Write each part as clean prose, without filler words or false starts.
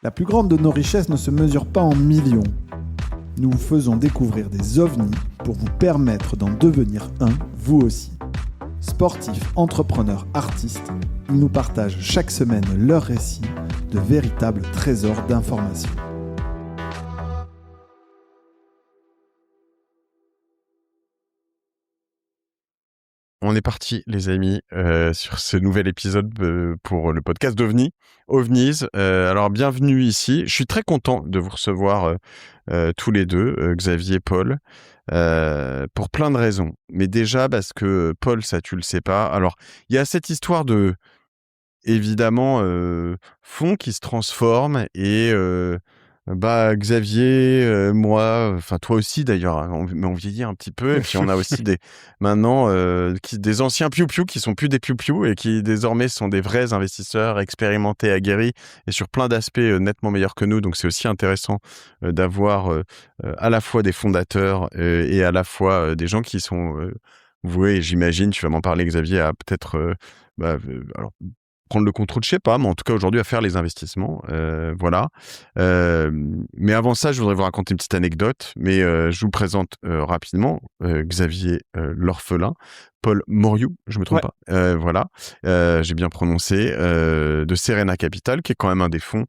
La plus grande de nos richesses ne se mesure pas en millions. Nous vous faisons découvrir des ovnis pour vous permettre d'en devenir un, vous aussi. Sportifs, entrepreneurs, artistes, ils nous partagent chaque semaine leurs récits de véritables trésors d'informations. On est parti, les amis, sur ce nouvel épisode pour le podcast d'OVNI. OVNIs, alors bienvenue ici. Je suis très content de vous recevoir tous les deux, Xavier et Paul, pour plein de raisons. Mais déjà parce que Paul, ça tu le sais pas. Alors, il y a cette histoire de, évidemment, fond qui se transforme et Xavier, moi, enfin toi aussi d'ailleurs, hein, mais on vieillit un petit peu et puis on a aussi maintenant des anciens piou-piou qui sont plus des piou-piou et qui désormais sont des vrais investisseurs expérimentés, aguerris et sur plein d'aspects nettement meilleurs que nous. Donc c'est aussi intéressant d'avoir à la fois des fondateurs et à la fois des gens qui sont voués, et j'imagine, tu vas m'en parler Xavier, à peut-être alors prendre le contrôle, je sais pas, mais en tout cas aujourd'hui à faire les investissements, voilà. Mais avant ça, je voudrais vous raconter une petite anecdote, mais je vous présente rapidement Xavier l'orphelin, Paul Moriou, je me trompe pas, voilà, j'ai bien prononcé, de Serena Capital, qui est quand même un des fonds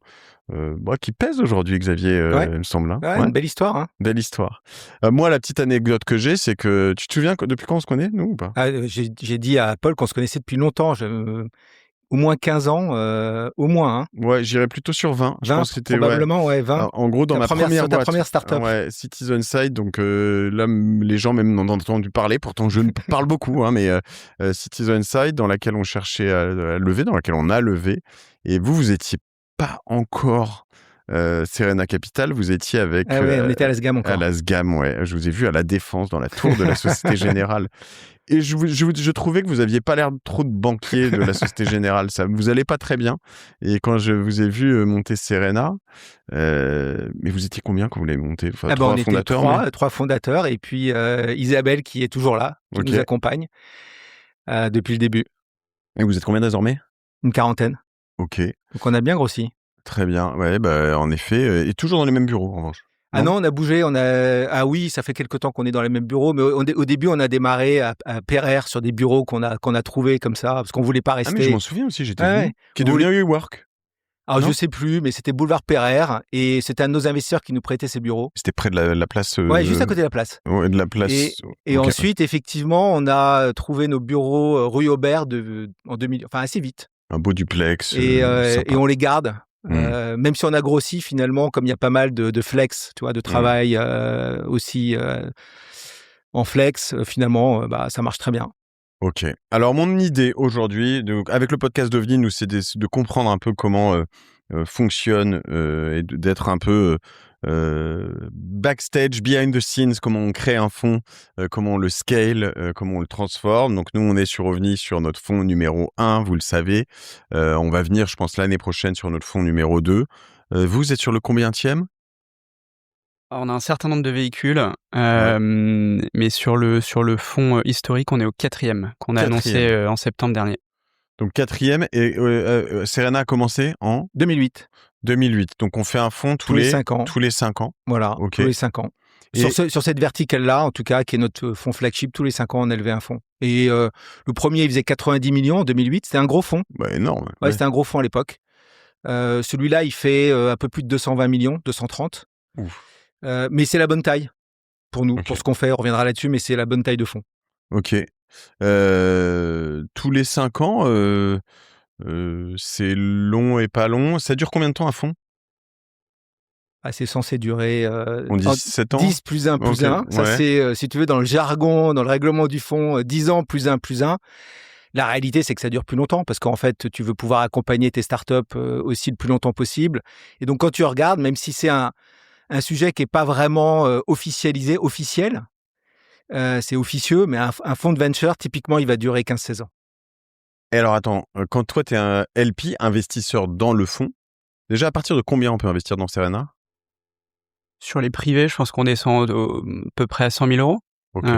qui pèse aujourd'hui, Xavier, il me semble. Hein. Ouais, une belle histoire. Hein. Belle histoire. Moi, la petite anecdote que j'ai, c'est que tu te souviens depuis quand on se connaît, nous, ou pas? J'ai dit à Paul qu'on se connaissait depuis longtemps. Au moins 15 ans, au moins. Hein. Ouais, j'irais plutôt sur 20. Je pense que c'était probablement, 20. Alors, en gros, dans ma première boîte, ta première start-up. Ouais, Citizenside. Donc là, les gens même n'en ont entendu parler. Pourtant, je parle beaucoup, hein, mais Citizenside, dans laquelle on cherchait à lever, dans laquelle on a levé. Et vous étiez pas encore Serena Capital, vous étiez avec... Ah ouais, on était à la SGAM encore. À la SGAM, ouais. Je vous ai vu à la Défense, dans la tour de la Société Générale. Et je trouvais que vous aviez pas l'air trop de banquier de la Société Générale. Ça vous allait pas très bien. Et quand je vous ai vu monter Serena, mais vous étiez combien quand vous l'avez monté? Enfin, on était trois fondateurs. Et puis Isabelle qui est toujours là, qui nous accompagne depuis le début. Et vous êtes combien désormais? Une quarantaine. Ok. Donc on a bien grossi. Très bien. Ouais, en effet. Et toujours dans les mêmes bureaux, en revanche. Ah non, on a bougé. Ah oui, ça fait quelque temps qu'on est dans les mêmes bureaux. Mais au début, on a démarré à Pereire sur des bureaux qu'on a trouvés comme ça, parce qu'on voulait pas rester. Ah mais je m'en souviens aussi, j'étais venu. Qui est devenu WeWork. Alors je sais plus, mais c'était boulevard Pereire et c'était un de nos investisseurs qui nous prêtait ses bureaux. C'était près de la place. Ouais, juste à côté de la place. Ouais, de la place. Et ensuite, effectivement, on a trouvé nos bureaux rue Aubert en 2000, enfin assez vite. Un beau duplex. Et on les garde. Même si on a grossi finalement, comme il y a pas mal de flex, tu vois, de travail aussi en flex, finalement, ça marche très bien. Ok. Alors mon idée aujourd'hui, avec le podcast d'OVNI, nous, c'est de comprendre un peu comment fonctionne et d'être un peu backstage, behind the scenes, comment on crée un fonds, comment on le scale, comment on le transforme. Donc nous, on est sur OVNI, sur notre fonds numéro 1, vous le savez. On va venir, je pense, l'année prochaine sur notre fonds numéro 2. Vous êtes sur le combientième? On a un certain nombre de véhicules, mais sur le fonds historique, on est au 4e, qu'on a annoncé en septembre dernier. Donc 4e, et Serena a commencé en 2008. 2008. Donc on fait un fonds tous les 5 ans. Tous les 5 ans. Voilà, tous les 5 ans. Sur cette verticale-là, en tout cas, qui est notre fonds flagship, tous les 5 ans, on a levé un fonds. Et le premier, il faisait 90 millions en 2008. C'était un gros fonds. Énorme. Ouais, c'était un gros fonds à l'époque. Celui-là, il fait un peu plus de 220 millions, 230. Ouf. Mais c'est la bonne taille pour nous, pour ce qu'on fait. On reviendra là-dessus, mais c'est la bonne taille de fonds. Ok. Tous les 5 ans, c'est long et pas long. Ça dure combien de temps un fonds? C'est censé durer on dit 7 ans 10 plus 1 plus 1. Ça, c'est, si tu veux, dans le jargon, dans le règlement du fonds, 10 ans plus 1 plus 1. La réalité, c'est que ça dure plus longtemps parce qu'en fait, tu veux pouvoir accompagner tes startups aussi le plus longtemps possible. Et donc, quand tu regardes, même si c'est un sujet qui n'est pas vraiment officialisé, officiel, c'est officieux, mais un fonds de venture, typiquement, il va durer 15-16 ans. Et alors, attends, quand toi, tu es un LP, investisseur dans le fonds, déjà, à partir de combien on peut investir dans Serena? Sur les privés, je pense qu'on descend à peu près à 100 000 euros. Okay.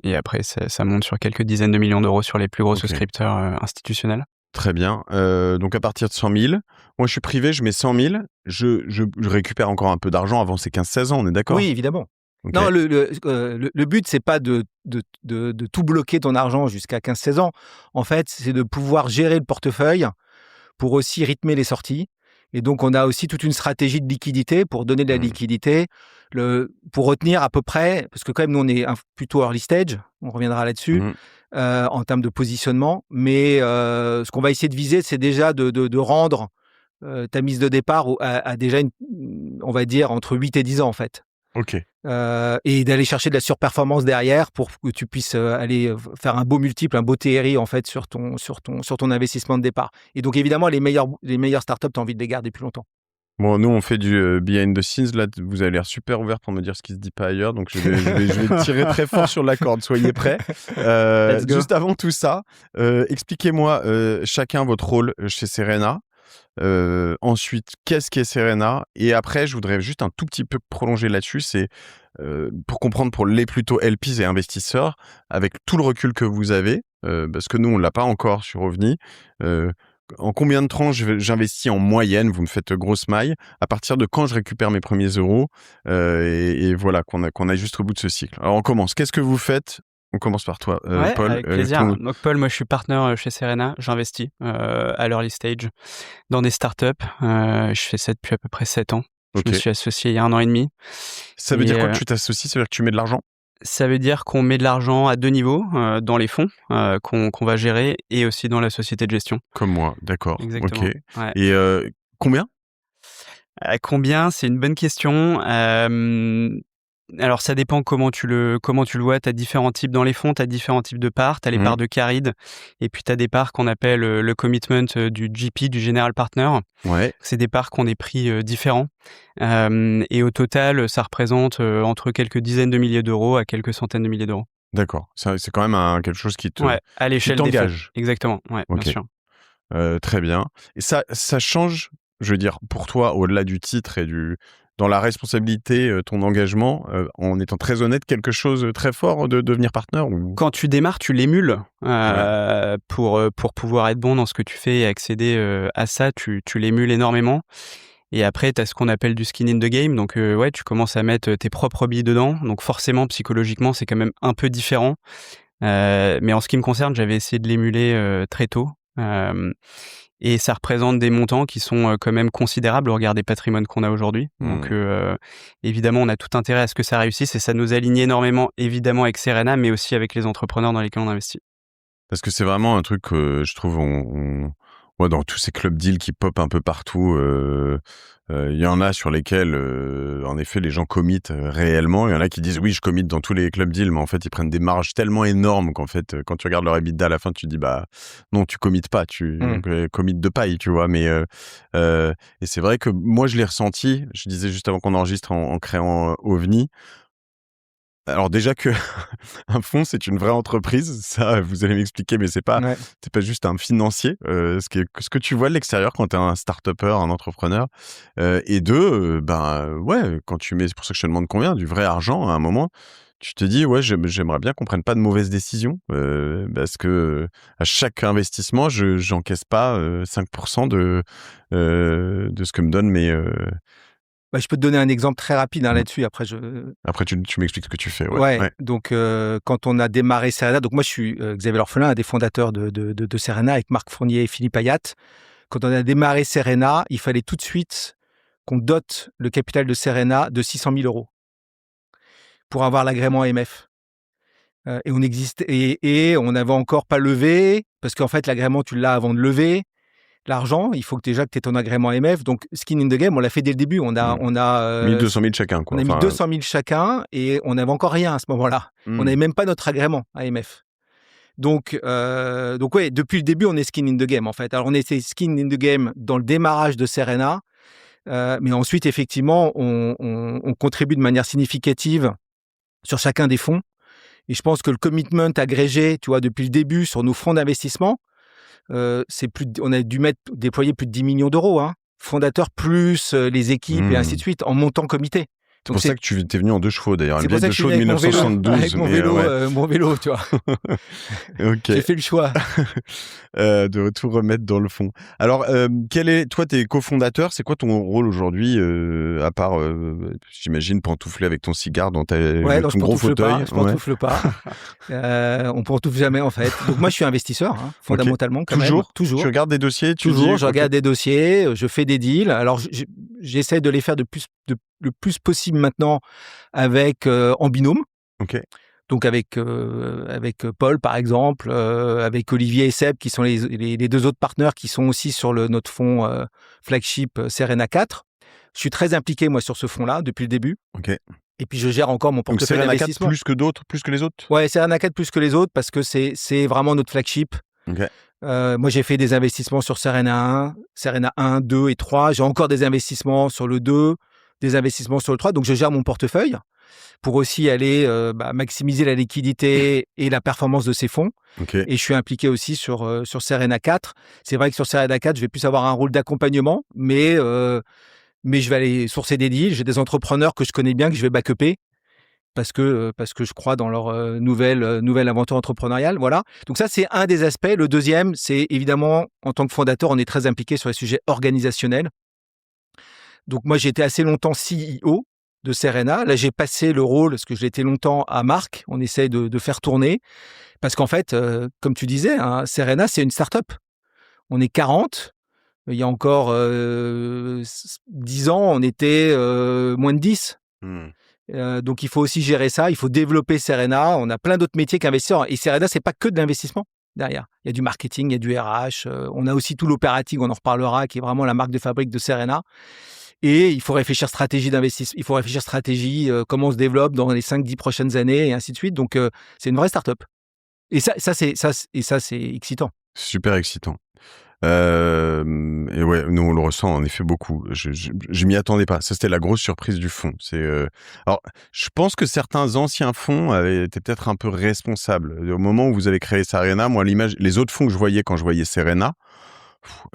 Et après, ça monte sur quelques dizaines de millions d'euros sur les plus gros souscripteurs institutionnels. Très bien. Donc, à partir de 100 000, moi je suis privé, je mets 100 000, je récupère encore un peu d'argent avant ces 15-16 ans, on est d'accord? Oui, évidemment. Okay. Non, le but, c'est pas de tout bloquer ton argent jusqu'à 15-16 ans. En fait, c'est de pouvoir gérer le portefeuille pour aussi rythmer les sorties. Et donc, on a aussi toute une stratégie de liquidité pour donner de la liquidité, pour retenir à peu près, parce que quand même, nous, on est plutôt early stage, on reviendra là-dessus, en termes de positionnement. Mais ce qu'on va essayer de viser, c'est déjà de rendre ta mise de départ à déjà, on va dire, entre 8 et 10 ans, en fait. Ok. Et d'aller chercher de la surperformance derrière pour que tu puisses aller faire un beau multiple, un beau TRI en fait sur ton investissement de départ. Et donc évidemment les meilleures startups, tu as envie de les garder plus longtemps. Bon, nous on fait du behind the scenes. Là, vous avez l'air super ouvert pour me dire ce qui se dit pas ailleurs, donc je vais tirer très fort sur la corde. Soyez prêts. Juste avant tout ça, expliquez-moi chacun votre rôle chez Serena. Ensuite, qu'est-ce qu'est Serena? Et après, je voudrais juste un tout petit peu prolonger là-dessus. C'est pour comprendre pour les plutôt LPs et investisseurs, avec tout le recul que vous avez, parce que nous, on l'a pas encore sur OVNI. En combien de tranches j'investis en moyenne? Vous me faites grosse maille. À partir de quand je récupère mes premiers euros? Et voilà, qu'on aille juste au bout de ce cycle. Alors, on commence. Qu'est-ce que vous faites? On commence par toi, Paul. Avec plaisir. Donc Paul, moi je suis partenaire chez Serena. J'investis à l'early stage dans des startups. Je fais ça depuis à peu près 7 ans. Je me suis associé il y a 1 an et demi. Ça veut dire quoi que tu t'associes? Ça veut dire que tu mets de l'argent? Ça veut dire qu'on met de l'argent à 2 niveaux, dans les fonds qu'on va gérer et aussi dans la société de gestion. Comme moi, d'accord. Exactement. Okay. Ouais. Et combien? Combien? C'est une bonne question. Alors ça dépend comment tu le vois. Tu as différents types dans les fonds, tu as différents types de parts, tu as les parts de carried et puis tu as des parts qu'on appelle le commitment du GP, du General Partner. Ouais. C'est des parts qu'on des prix différents. Et au total, ça représente entre quelques dizaines de milliers d'euros à quelques centaines de milliers d'euros. D'accord. C'est quand même quelque chose qui à l'échelle des fonds. Exactement, bien sûr. Très bien. Et ça change, je veux dire, pour toi, au-delà du titre et dans la responsabilité, ton engagement, en étant très honnête, quelque chose de très fort de devenir partenaire ou... Quand tu démarres, tu l'émules pour pouvoir être bon dans ce que tu fais et accéder à ça, tu l'émules énormément. Et après, tu as ce qu'on appelle du skin in the game. Donc, tu commences à mettre tes propres billes dedans. Donc, forcément, psychologiquement, c'est quand même un peu différent. Mais en ce qui me concerne, j'avais essayé de l'émuler très tôt. Et ça représente des montants qui sont quand même considérables au regard des patrimoines qu'on a aujourd'hui. Donc, évidemment, on a tout intérêt à ce que ça réussisse et ça nous aligne énormément, évidemment, avec Serena, mais aussi avec les entrepreneurs dans lesquels on investit. Parce que c'est vraiment un truc que je trouve, dans tous ces club deals qui popent un peu partout, il y en a sur lesquels, en effet, les gens committent réellement. Il y en a qui disent, oui, je commit dans tous les club deals, mais en fait, ils prennent des marges tellement énormes qu'en fait, quand tu regardes leur EBITDA à la fin, tu te dis, bah, non, tu commites pas, tu commites de paille, tu vois. Mais, et c'est vrai que moi, je l'ai ressenti, je disais juste avant qu'on enregistre en créant OVNI. Alors déjà que un fonds, c'est une vraie entreprise, ça vous allez m'expliquer, mais c'est pas juste un financier. Ce que tu vois de l'extérieur quand tu es un start-upper, un entrepreneur. Et deux, quand tu mets, c'est pour ça que je te demande combien, du vrai argent à un moment, tu te dis j'aimerais bien qu'on prenne pas de mauvaises décisions parce que à chaque investissement, j'encaisse pas 5% de ce que me donnent mes je peux te donner un exemple très rapide là-dessus. Après, tu m'expliques ce que tu fais. Donc, quand on a démarré Serena, donc moi, je suis Xavier L'Orphelin, un des fondateurs de Serena, avec Marc Fournier et Philippe Ayat. Quand on a démarré Serena, il fallait tout de suite qu'on dote le capital de Serena de 600 000 euros pour avoir l'agrément AMF. Et on n'avait encore pas levé, parce qu'en fait, l'agrément, tu l'as avant de lever. L'argent, il faut que déjà que tu aies ton agrément AMF. Donc, skin in the game, on l'a fait dès le début. On a mis 200 000 chacun. Quoi. On a mis 200 000 chacun et on n'avait encore rien à ce moment-là. On n'avait même pas notre agrément AMF. Donc, depuis le début, on est skin in the game, en fait. Alors, on était skin in the game dans le démarrage de Serena. Mais ensuite, effectivement, on contribue de manière significative sur chacun des fonds. Et je pense que le commitment agrégé, tu vois, depuis le début sur nos fonds d'investissement, on a dû déployer plus de 10 millions d'euros, fondateurs plus les équipes et ainsi de suite en montant comité. C'est pour ça que tu es venu en 2 chevaux d'ailleurs. C'est pour ça que je suis venu avec 1972. Mon vélo, tu vois. Okay. J'ai fait le choix. De tout remettre dans le fond. Alors, toi, t'es cofondateur. C'est quoi ton rôle aujourd'hui, à part, j'imagine, pantoufler avec ton cigare dans ton gros fauteuil. Je pantoufle pas. On pantoufle jamais en fait. Donc moi, je suis investisseur, fondamentalement. Quand Toujours. Toujours. Tu regardes des dossiers. Toujours. Je regarde des dossiers. Je fais des deals. Alors, j'essaie de les faire le plus possible maintenant avec en binôme. Ok. Donc avec Paul par exemple, avec Olivier et Seb qui sont les 2 autres partenaires qui sont aussi sur notre fonds flagship Serena 4. Je suis très impliqué moi sur ce fonds-là depuis le début. Ok. Et puis je gère encore mon portefeuille d'investissement. Donc Serena 4 plus que les autres. Ouais, Serena 4 plus que les autres parce que c'est vraiment notre flagship. Ok. Moi j'ai fait des investissements sur Serena 1, 2 et 3. J'ai encore des investissements sur le 2, des investissements sur le 3. Donc je gère mon portefeuille pour aussi aller maximiser la liquidité et la performance de ces fonds. Okay. Et je suis impliqué aussi sur Serena 4. C'est vrai que sur Serena 4, je vais plus avoir un rôle d'accompagnement, mais je vais aller sourcer des deals. J'ai des entrepreneurs que je connais bien, que je vais back-upper parce que je crois dans leur nouvelle aventure entrepreneuriale. Voilà. Donc ça, c'est un des aspects. Le deuxième, c'est évidemment, en tant que fondateur, on est très impliqué sur les sujets organisationnels. Donc moi, j'ai été assez longtemps CEO de Serena. Là, j'ai passé le rôle, parce que je l'ai été longtemps, à Marc. On essaie de faire tourner. Parce qu'en fait, comme tu disais, Serena, c'est une start-up. On est 40. Il y a encore 10 ans, on était moins de 10. Donc, il faut aussi gérer ça. Il faut développer Serena. On a plein d'autres métiers qu'investisseurs. Et Serena, c'est pas que de l'investissement derrière. Il y a du marketing, il y a du RH. On a aussi tout l'opérating, on en reparlera, qui est vraiment la marque de fabrique de Serena. Et il faut réfléchir stratégie d'investissement, il faut réfléchir stratégie, comment on se développe dans les 5-10 prochaines années, et ainsi de suite. Donc, c'est une vraie start-up. Et ça, c'est excitant. Super excitant. Et ouais, nous, on le ressent en effet beaucoup. Je m'y attendais pas. Ça, c'était la grosse surprise du fonds. Alors, je pense que certains anciens fonds avaient été peut-être un peu responsables. Au moment où vous avez créé Serena, moi, les autres fonds que je voyais quand je voyais Serena,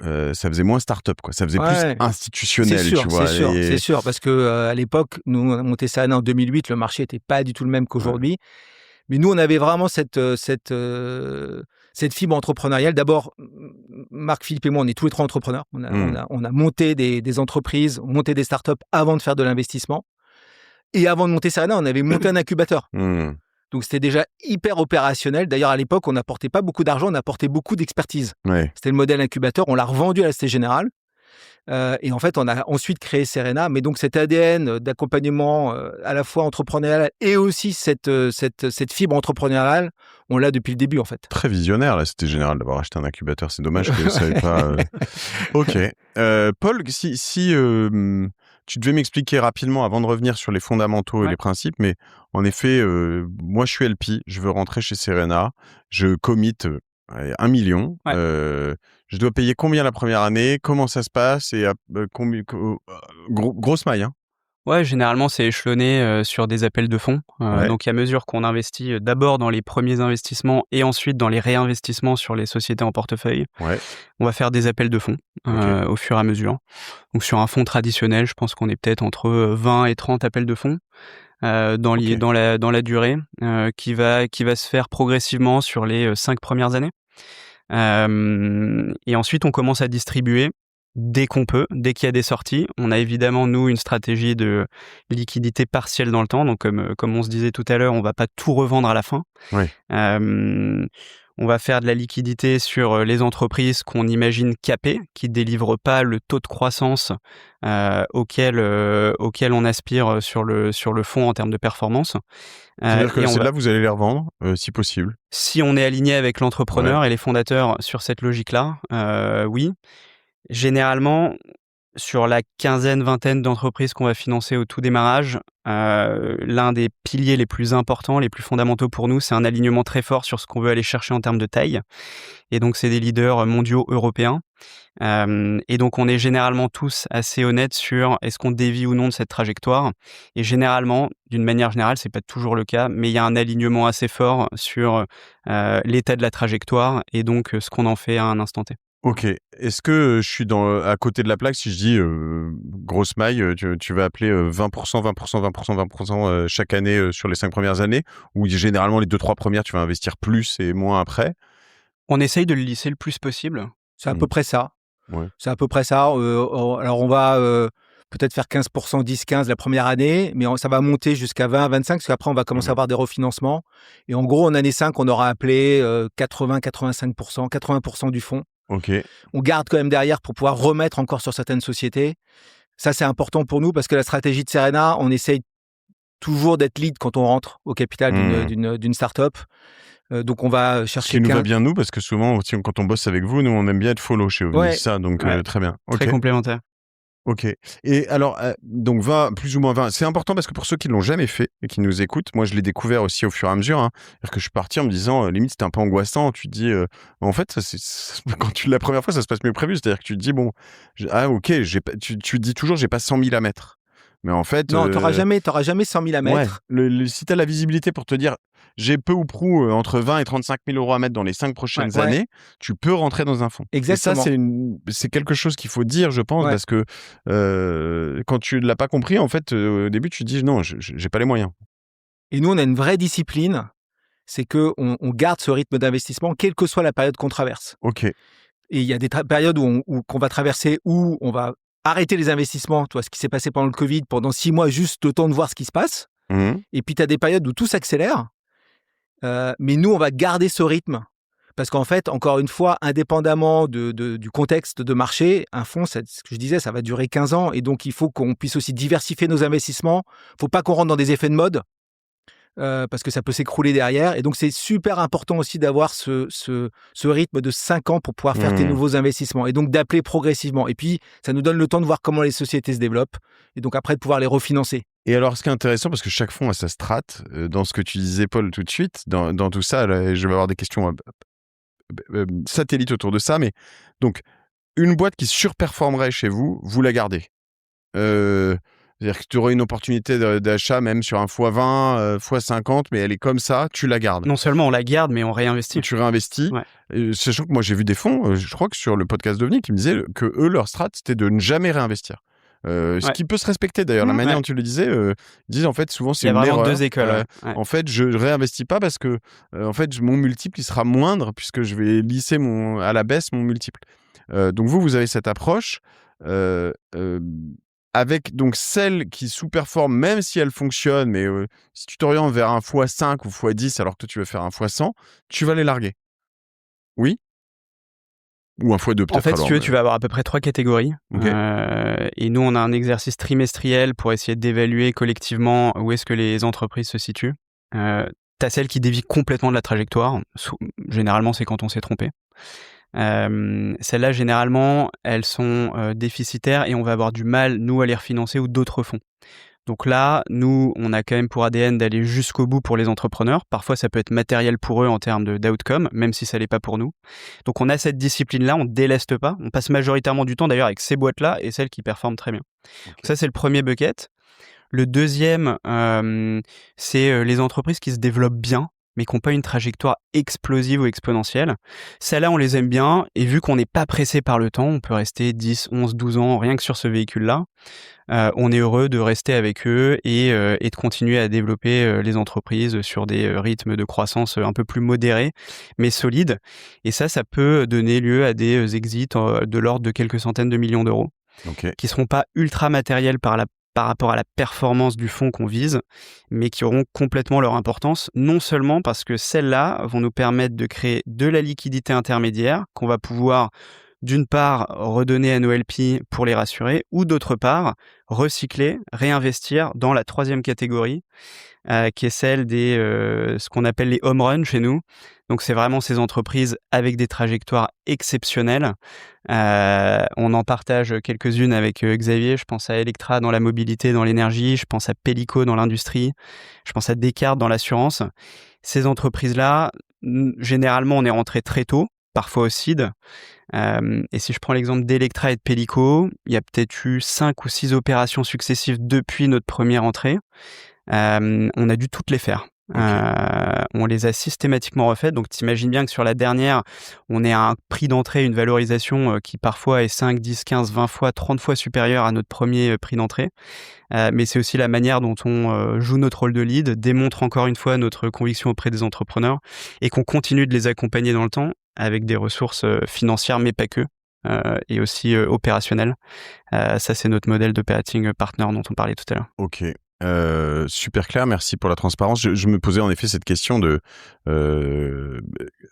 ça faisait moins start-up, quoi. Ça faisait plus institutionnel, tu vois. C'est sûr, sûr, parce que à l'époque, nous, on a monté Serena en 2008, le marché n'était pas du tout le même qu'aujourd'hui. Ouais. Mais nous, on avait vraiment cette fibre entrepreneuriale. D'abord, Marc, Philippe et moi, on est tous les 3 entrepreneurs. On a monté des entreprises, monté des startups avant de faire de l'investissement. Et avant de monter Serena, on avait monté un incubateur. Donc, c'était déjà hyper opérationnel. D'ailleurs, à l'époque, on n'apportait pas beaucoup d'argent, on apportait beaucoup d'expertise. Ouais. C'était le modèle incubateur. On l'a revendu à la Société Générale. Et en fait, on a ensuite créé Serena. Mais donc, cet ADN d'accompagnement à la fois entrepreneurial et aussi cette fibre entrepreneuriale, on l'a depuis le début, en fait. Très visionnaire, la Société Générale, d'avoir acheté un incubateur. C'est dommage que vous ne savez pas... Ok. Paul, si tu devais m'expliquer rapidement, avant de revenir sur les fondamentaux et les principes, mais en effet, moi, je suis LP, je veux rentrer chez Serena, je commit 1 million. Je dois payer combien la première année? Comment ça se passe? Et grosse maille, hein? Ouais, généralement, c'est échelonné sur des appels de fonds. Donc, à mesure qu'on investit d'abord dans les premiers investissements et ensuite dans les réinvestissements sur les sociétés en portefeuille, on va faire des appels de fonds au fur et à mesure. Donc, sur un fonds traditionnel, je pense qu'on est peut-être entre 20 et 30 appels de fonds dans la durée qui va se faire progressivement sur les 5 premières années. Et ensuite, on commence à distribuer dès qu'on peut, dès qu'il y a des sorties. On a évidemment, nous, une stratégie de liquidité partielle dans le temps. Donc, comme on se disait tout à l'heure, on va pas tout revendre à la fin. On va faire de la liquidité sur les entreprises qu'on imagine capées, qui ne délivrent pas le taux de croissance auquel on aspire sur le fonds en termes de performance. C'est-à-dire que celles-là, vous allez les revendre, si possible. Si on est aligné avec l'entrepreneur et les fondateurs sur cette logique-là, oui. Généralement, sur la vingtaine d'entreprises qu'on va financer au tout démarrage, l'un des piliers les plus importants, les plus fondamentaux pour nous, c'est un alignement très fort sur ce qu'on veut aller chercher en termes de taille. Et donc, c'est des leaders mondiaux européens. Et donc, on est généralement tous assez honnêtes sur est-ce qu'on dévie ou non de cette trajectoire. Et généralement, d'une manière générale, c'est pas toujours le cas, mais il y a un alignement assez fort sur l'état de la trajectoire et donc ce qu'on en fait à un instant T. Ok. Est-ce que je suis à côté de la plaque si je dis grosse maille, tu vas appeler 20%, 20%, 20%, 20% chaque année sur les 5 premières années, ou généralement les 2-3 premières, tu vas investir plus et moins après? On essaye de le lisser le plus possible. C'est à peu près ça. Ouais. C'est à peu près ça. Alors, on va peut-être faire 15%, 10-15 la première année, mais ça va monter jusqu'à 20-25, parce qu'après, on va commencer à avoir des refinancements. Et en gros, en année 5, on aura appelé 80-85%, 80% du fonds. Ok. On garde quand même derrière pour pouvoir remettre encore sur certaines sociétés. Ça, c'est important pour nous parce que la stratégie de Serena, on essaye toujours d'être lead quand on rentre au capital d'une start-up. Donc, on va chercher Ce qui nous va bien, nous, parce que souvent, quand on bosse avec vous, nous, on aime bien être follow chez OVNI. Ouais. Ça, donc très bien. Très complémentaire. Ok. Et alors, donc 20, plus ou moins 20, c'est important parce que pour ceux qui ne l'ont jamais fait et qui nous écoutent, moi je l'ai découvert aussi au fur et à mesure. C'est-à-dire que je suis parti en me disant, limite c'était un peu angoissant. Tu te dis, en fait, quand la première fois, ça se passe mieux prévu. C'est-à-dire que tu te dis, bon, ok, tu te dis toujours, j'ai pas 100 000 à mettre. Mais en fait. Non, t'auras jamais 100 000 à mettre. Ouais, si tu as la visibilité pour te dire, j'ai peu ou prou entre 20 et 35 000 euros à mettre dans les 5 prochaines années, tu peux rentrer dans un fonds. Exactement. Et ça, c'est quelque chose qu'il faut dire, je pense, parce que quand tu ne l'as pas compris, en fait, au début, tu te dis, non, j'ai pas les moyens. Et nous, on a une vraie discipline, c'est qu'on garde ce rythme d'investissement, quelle que soit la période qu'on traverse. Ok. Et il y a des périodes qu'on va traverser où on va arrêter les investissements, toi, ce qui s'est passé pendant le Covid, pendant 6 mois, juste le temps de voir ce qui se passe. Et puis, tu as des périodes où tout s'accélère. Mais nous, on va garder ce rythme. Parce qu'en fait, encore une fois, indépendamment du contexte de marché, un fonds, ce que je disais, ça va durer 15 ans. Et donc, il faut qu'on puisse aussi diversifier nos investissements. Il ne faut pas qu'on rentre dans des effets de mode. Parce que ça peut s'écrouler derrière. Et donc, c'est super important aussi d'avoir ce rythme de 5 ans pour pouvoir faire tes nouveaux investissements. Et donc, d'appeler progressivement. Et puis, ça nous donne le temps de voir comment les sociétés se développent. Et donc, après, de pouvoir les refinancer. Et alors, ce qui est intéressant, parce que chaque fonds a sa strate, dans ce que tu disais, Paul, tout de suite, dans tout ça, là, je vais avoir des questions satellites autour de ça. Mais donc, une boîte qui surperformerait chez vous, vous la gardez. C'est-à-dire que tu aurais une opportunité d'achat même sur un x20, x50, mais elle est comme ça, tu la gardes. Non seulement on la garde, mais on réinvestit. Tu réinvestis. Ouais. Sachant que moi, j'ai vu des fonds, je crois que sur le podcast d'OVNI, qui me disaient que eux, leur strat, c'était de ne jamais réinvestir. Ce qui peut se respecter d'ailleurs, la manière dont tu le disais, ils disent en fait souvent c'est une erreur. Il y a vraiment deux écoles. En fait, je réinvestis pas parce que en fait mon multiple il sera moindre puisque je vais lisser à la baisse mon multiple. Donc vous avez cette approche avec donc celles qui sous-performent même si elles fonctionnent, mais si tu t'orientes vers un x5 ou x10 alors que toi tu veux faire un x100, tu vas les larguer. Oui. Ou un x2 peut-être. En fait, si tu veux, tu vas avoir à peu près 3 catégories. Okay. Et nous, on a un exercice trimestriel pour essayer d'évaluer collectivement où est-ce que les entreprises se situent. T'as celles qui dévient complètement de la trajectoire. Généralement, c'est quand on s'est trompé. Celles-là, généralement, elles sont déficitaires et on va avoir du mal, nous, à les refinancer ou d'autres fonds. Donc là, nous, on a quand même pour ADN d'aller jusqu'au bout pour les entrepreneurs. Parfois, ça peut être matériel pour eux en termes d'outcome, même si ça l'est pas pour nous. Donc, on a cette discipline-là, on ne déleste pas. On passe majoritairement du temps, d'ailleurs, avec ces boîtes-là et celles qui performent très bien. Okay. Ça, c'est le premier bucket. Le deuxième, c'est les entreprises qui se développent bien, mais qui n'ont pas une trajectoire explosive ou exponentielle. Celles-là, on les aime bien, et vu qu'on n'est pas pressé par le temps, on peut rester 10, 11, 12 ans rien que sur ce véhicule-là. On est heureux de rester avec eux et de continuer à développer les entreprises sur des rythmes de croissance un peu plus modérés, mais solides. Et ça peut donner lieu à des exits de l'ordre de quelques centaines de millions d'euros, qui ne seront pas ultra matériels par rapport à la performance du fonds qu'on vise, mais qui auront complètement leur importance, non seulement parce que celles-là vont nous permettre de créer de la liquidité intermédiaire qu'on va pouvoir, d'une part, redonner à nos LP pour les rassurer, ou d'autre part, recycler, réinvestir dans la troisième catégorie, qui est celle des ce qu'on appelle les home runs chez nous. Donc, c'est vraiment ces entreprises avec des trajectoires exceptionnelles. On en partage quelques-unes avec Xavier. Je pense à Electra dans la mobilité, dans l'énergie. Je pense à Pellico dans l'industrie. Je pense à Descartes dans l'assurance. Ces entreprises-là, généralement, on est rentré très tôt, parfois au seed. Et si je prends l'exemple d'Electra et de Pellico, il y a peut-être eu 5 ou 6 opérations successives depuis notre première entrée. On a dû toutes les faire. On les a systématiquement refaites. Donc, t'imagines bien que sur la dernière, on est à un prix d'entrée, une valorisation qui parfois est 5, 10, 15, 20 fois, 30 fois supérieure à notre premier prix d'entrée. Mais c'est aussi la manière dont on joue notre rôle de lead, démontre encore une fois notre conviction auprès des entrepreneurs et qu'on continue de les accompagner dans le temps avec des ressources financières, mais pas que, et aussi opérationnelles. Ça, c'est notre modèle d'operating partner dont on parlait tout à l'heure. Ok. Super clair, merci pour la transparence. Je me posais en effet cette question de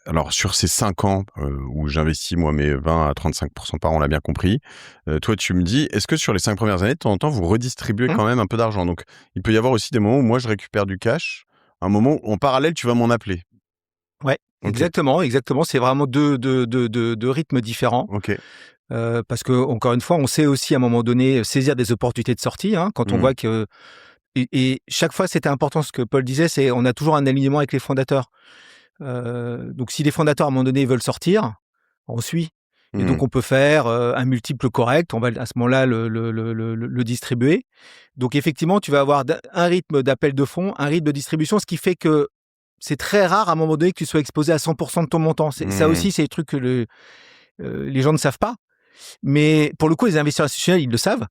alors sur ces 5 ans où j'investis moi mes 20 à 35% par an, on l'a bien compris, toi tu me dis, est-ce que sur les 5 premières années de temps en temps vous redistribuez quand même un peu d'argent? Donc il peut y avoir aussi des moments où moi je récupère du cash, un moment où en parallèle tu vas m'en appeler. Ouais, okay. Exactement, c'est vraiment deux rythmes différents. Ok. Parce que encore une fois, on sait aussi à un moment donné saisir des opportunités de sortie, quand on voit que et chaque fois, c'était important ce que Paul disait, c'est on a toujours un alignement avec les fondateurs. Donc, si les fondateurs, à un moment donné, veulent sortir, on suit. Et donc, on peut faire un multiple correct. On va à ce moment-là le distribuer. Donc, effectivement, tu vas avoir un rythme d'appel de fonds, un rythme de distribution, ce qui fait que c'est très rare à un moment donné que tu sois exposé à 100% de ton montant. Ça aussi, c'est des trucs que les gens ne savent pas. Mais pour le coup, les investisseurs institutionnels, ils le savent.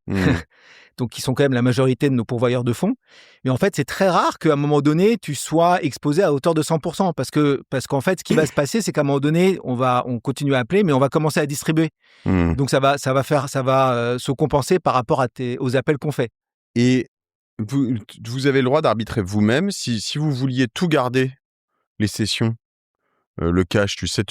Donc, ils sont quand même la majorité de nos pourvoyeurs de fonds. Mais en fait, c'est très rare qu'à un moment donné, tu sois exposé à hauteur de 100%. Parce qu'en fait, ce qui va se passer, c'est qu'à un moment donné, on continue à appeler, mais on va commencer à distribuer. Donc, ça va se compenser par rapport aux appels qu'on fait. Et vous avez le droit d'arbitrer vous-même si vous vouliez tout garder, les sessions, le cash, tu sais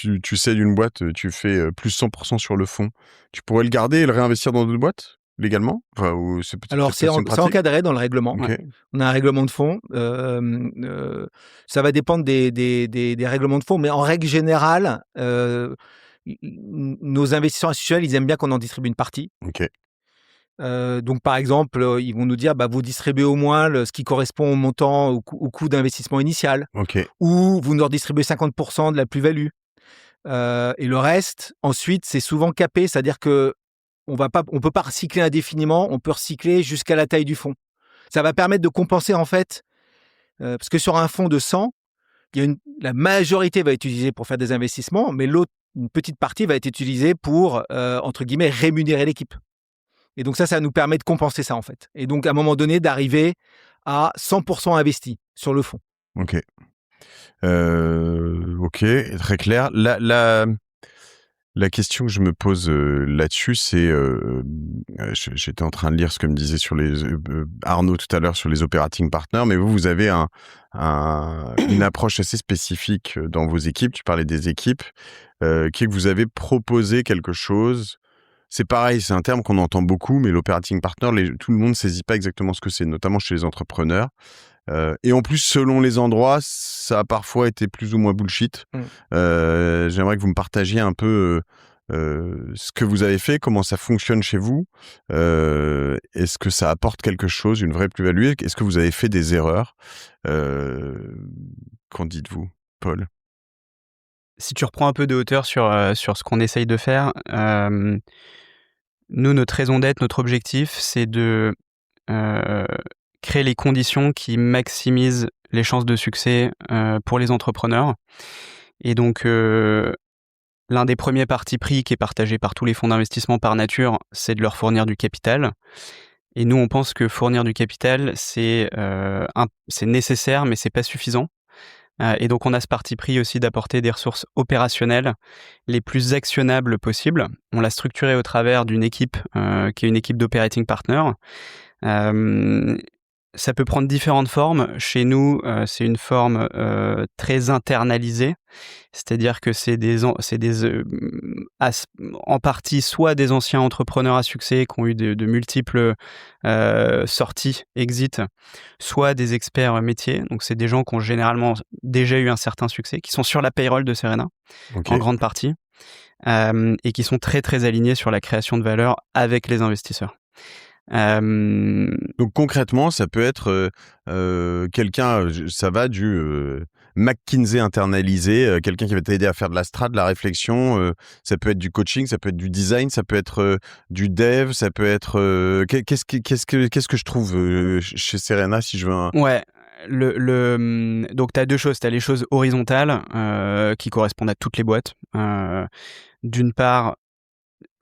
d'une boîte, tu fais plus 100% sur le fonds. Tu pourrais le garder et le réinvestir dans d'autres boîtes légalement? Enfin, ou c'est peut-être alors, c'est encadré dans le règlement. Okay. Ouais. On a un règlement de fonds. Ça va dépendre des règlements de fonds, mais en règle générale, nos investisseurs institutionnels, ils aiment bien qu'on en distribue une partie. Okay. Donc, par exemple, ils vont nous dire vous distribuez au moins ce qui correspond au montant, au coût d'investissement initial. Okay. Ou vous nous redistribuez 50% de la plus-value. Et le reste, ensuite, c'est souvent capé, c'est-à-dire que on peut pas recycler indéfiniment, on peut recycler jusqu'à la taille du fonds. Ça va permettre de compenser en fait, parce que sur un fonds de 100, la majorité va être utilisée pour faire des investissements, mais une petite partie va être utilisée pour, entre guillemets, rémunérer l'équipe. Et donc ça nous permet de compenser ça en fait. Et donc à un moment donné, d'arriver à 100% investi sur le fonds. Ok. Ok, très clair. La question que je me pose là-dessus, c'est, j'étais en train de lire ce que me disait sur Arnaud tout à l'heure sur les operating partners, mais vous avez une approche assez spécifique dans vos équipes. Tu parlais des équipes, qui est que vous avez proposé quelque chose. C'est pareil, c'est un terme qu'on entend beaucoup, mais l'operating partner, tout le monde ne saisit pas exactement ce que c'est, notamment chez les entrepreneurs. Et en plus, selon les endroits, ça a parfois été plus ou moins bullshit. J'aimerais que vous me partagiez un peu ce que vous avez fait, comment ça fonctionne chez vous. Est-ce que ça apporte quelque chose, une vraie plus-value? Est-ce que vous avez fait des erreurs? Qu'en dites-vous, Paul? Si tu reprends un peu de hauteur sur ce qu'on essaye de faire, nous, notre raison d'être, notre objectif, c'est de créer les conditions qui maximisent les chances de succès pour les entrepreneurs. Et donc, l'un des premiers partis pris qui est partagé par tous les fonds d'investissement par nature, c'est de leur fournir du capital. Et nous, on pense que fournir du capital, c'est nécessaire, mais c'est pas suffisant. Et donc, on a ce parti pris aussi d'apporter des ressources opérationnelles les plus actionnables possibles. On l'a structuré au travers d'une équipe qui est une équipe d'operating partners. Ça peut prendre différentes formes. Chez nous, c'est une forme très internalisée, c'est-à-dire que c'est en partie soit des anciens entrepreneurs à succès qui ont eu de multiples sorties, exits, soit des experts métiers. Donc, c'est des gens qui ont généralement déjà eu un certain succès, qui sont sur la payroll de Serena, en grande partie, et qui sont très, très alignés sur la création de valeur avec les investisseurs. Donc concrètement, ça peut être quelqu'un, ça va du McKinsey internalisé, quelqu'un qui va t'aider à faire de la strat, de la réflexion, ça peut être du coaching, ça peut être du design, ça peut être du dev, ça peut être qu'est-ce que je trouve chez Serena si je veux Ouais. Donc, tu as deux choses. Tu as les choses horizontales qui correspondent à toutes les boîtes. D'une part,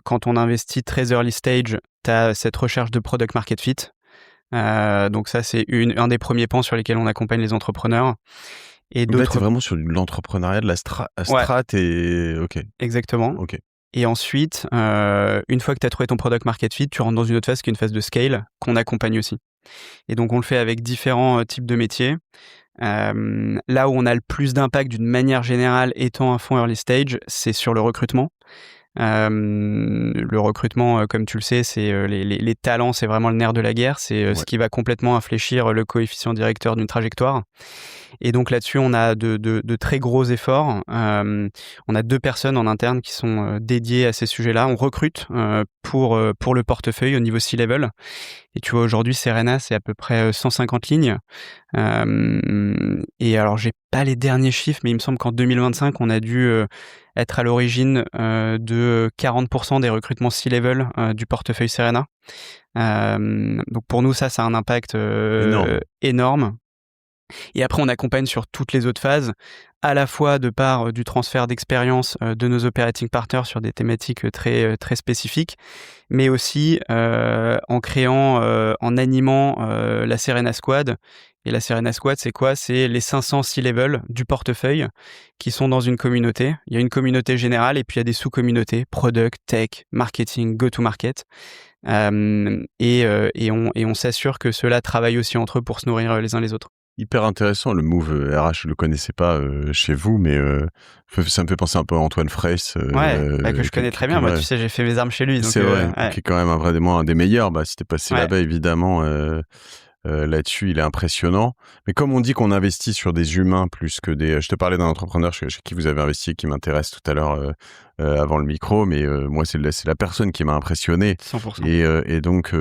quand on investit très early stage, tu as cette recherche de product market fit. Donc ça, c'est un des premiers pans sur lesquels on accompagne les entrepreneurs. Et donc là, tu es vraiment sur l'entrepreneuriat, de la strat et... Ok. Exactement. Ok. Et ensuite, une fois que tu as trouvé ton product market fit, tu rentres dans une autre phase qui est une phase de scale qu'on accompagne aussi. Et donc, on le fait avec différents types de métiers. Là où on a le plus d'impact d'une manière générale étant un fonds early stage, c'est sur le recrutement. Le recrutement, comme tu le sais, c'est les talents, c'est vraiment le nerf de la guerre. C'est ce qui va complètement infléchir le coefficient directeur d'une trajectoire. Et donc là-dessus, on a de très gros efforts. On a 2 personnes en interne qui sont dédiées à ces sujets-là. On recrute pour le portefeuille au niveau C-level. Et tu vois, aujourd'hui, Serena, c'est à peu près 150 lignes. Et alors, j'ai pas les derniers chiffres, mais il me semble qu'en 2025, on a dû être à l'origine de 40% des recrutements C-level du portefeuille Serena. Donc pour nous, ça a un impact énorme. Et après, on accompagne sur toutes les autres phases, à la fois de par du transfert d'expérience de nos operating partners sur des thématiques très, très spécifiques, mais aussi en créant, en animant la Serena Squad. Et la Serena Squad, c'est quoi ? C'est les 500 C-level du portefeuille qui sont dans une communauté. Il y a une communauté générale et puis il y a des sous-communautés, product, tech, marketing, go-to-market. Et on s'assure que ceux-là travaillent aussi entre eux pour se nourrir les uns les autres. Hyper intéressant, le move RH, je le connaissais pas chez vous, mais ça me fait penser un peu à Antoine Fraisse. Que je connais très bien. Moi, tu sais, j'ai fait mes armes chez lui. Donc, c'est vrai, qui est quand même vraiment un des meilleurs. Si t'es passé là-bas, évidemment, là-dessus, il est impressionnant. Mais comme on dit qu'on investit sur des humains plus que des... Je te parlais d'un entrepreneur chez qui vous avez investi et qui m'intéresse tout à l'heure avant le micro, mais moi, c'est la personne qui m'a impressionné. 100%. Et donc,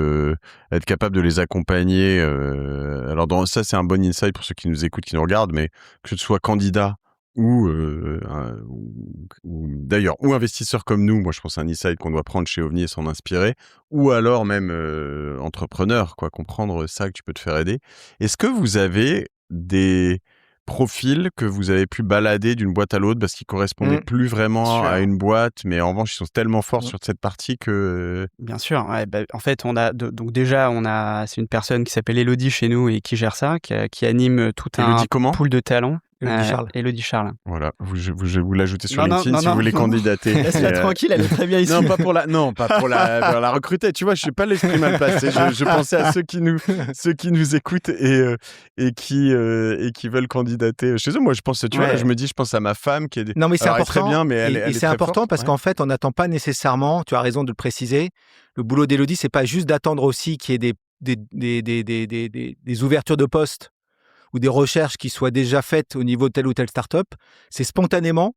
être capable de les accompagner... alors, ça, c'est un bon insight pour ceux qui nous écoutent, qui nous regardent, mais que ce soit candidat ou d'ailleurs, ou investisseur comme nous, moi je pense à un insight qu'on doit prendre chez OVNI et s'en inspirer, ou alors même entrepreneur, comprendre ça, que tu peux te faire aider. Est-ce que vous avez des profils que vous avez pu balader d'une boîte à l'autre parce qu'ils correspondaient plus vraiment à une boîte, mais en revanche ils sont tellement forts sur cette partie que... Bien sûr, en fait donc déjà c'est une personne qui s'appelle Elodie chez nous et qui gère ça, qui anime tout un pool de talents. Elodie Charles. Voilà, vous l'ajoutez sur LinkedIn si vous voulez candidater. Laisse-la tranquille, elle est très bien ici. Pas pour la recruter. Tu vois, je suis pas l'esprit mal placé. Je pensais à ceux qui nous écoutent et qui veulent candidater chez eux. Moi, je pense, je pense à ma femme qui est. Non, mais c'est important. Très bien, mais elle est c'est important forte, parce qu'en fait, on n'attend pas nécessairement. Tu as raison de le préciser. Le boulot d'Elodie, c'est pas juste d'attendre aussi qu'il y ait des ouvertures de postes ou des recherches qui soient déjà faites au niveau de telle ou telle startup. C'est spontanément.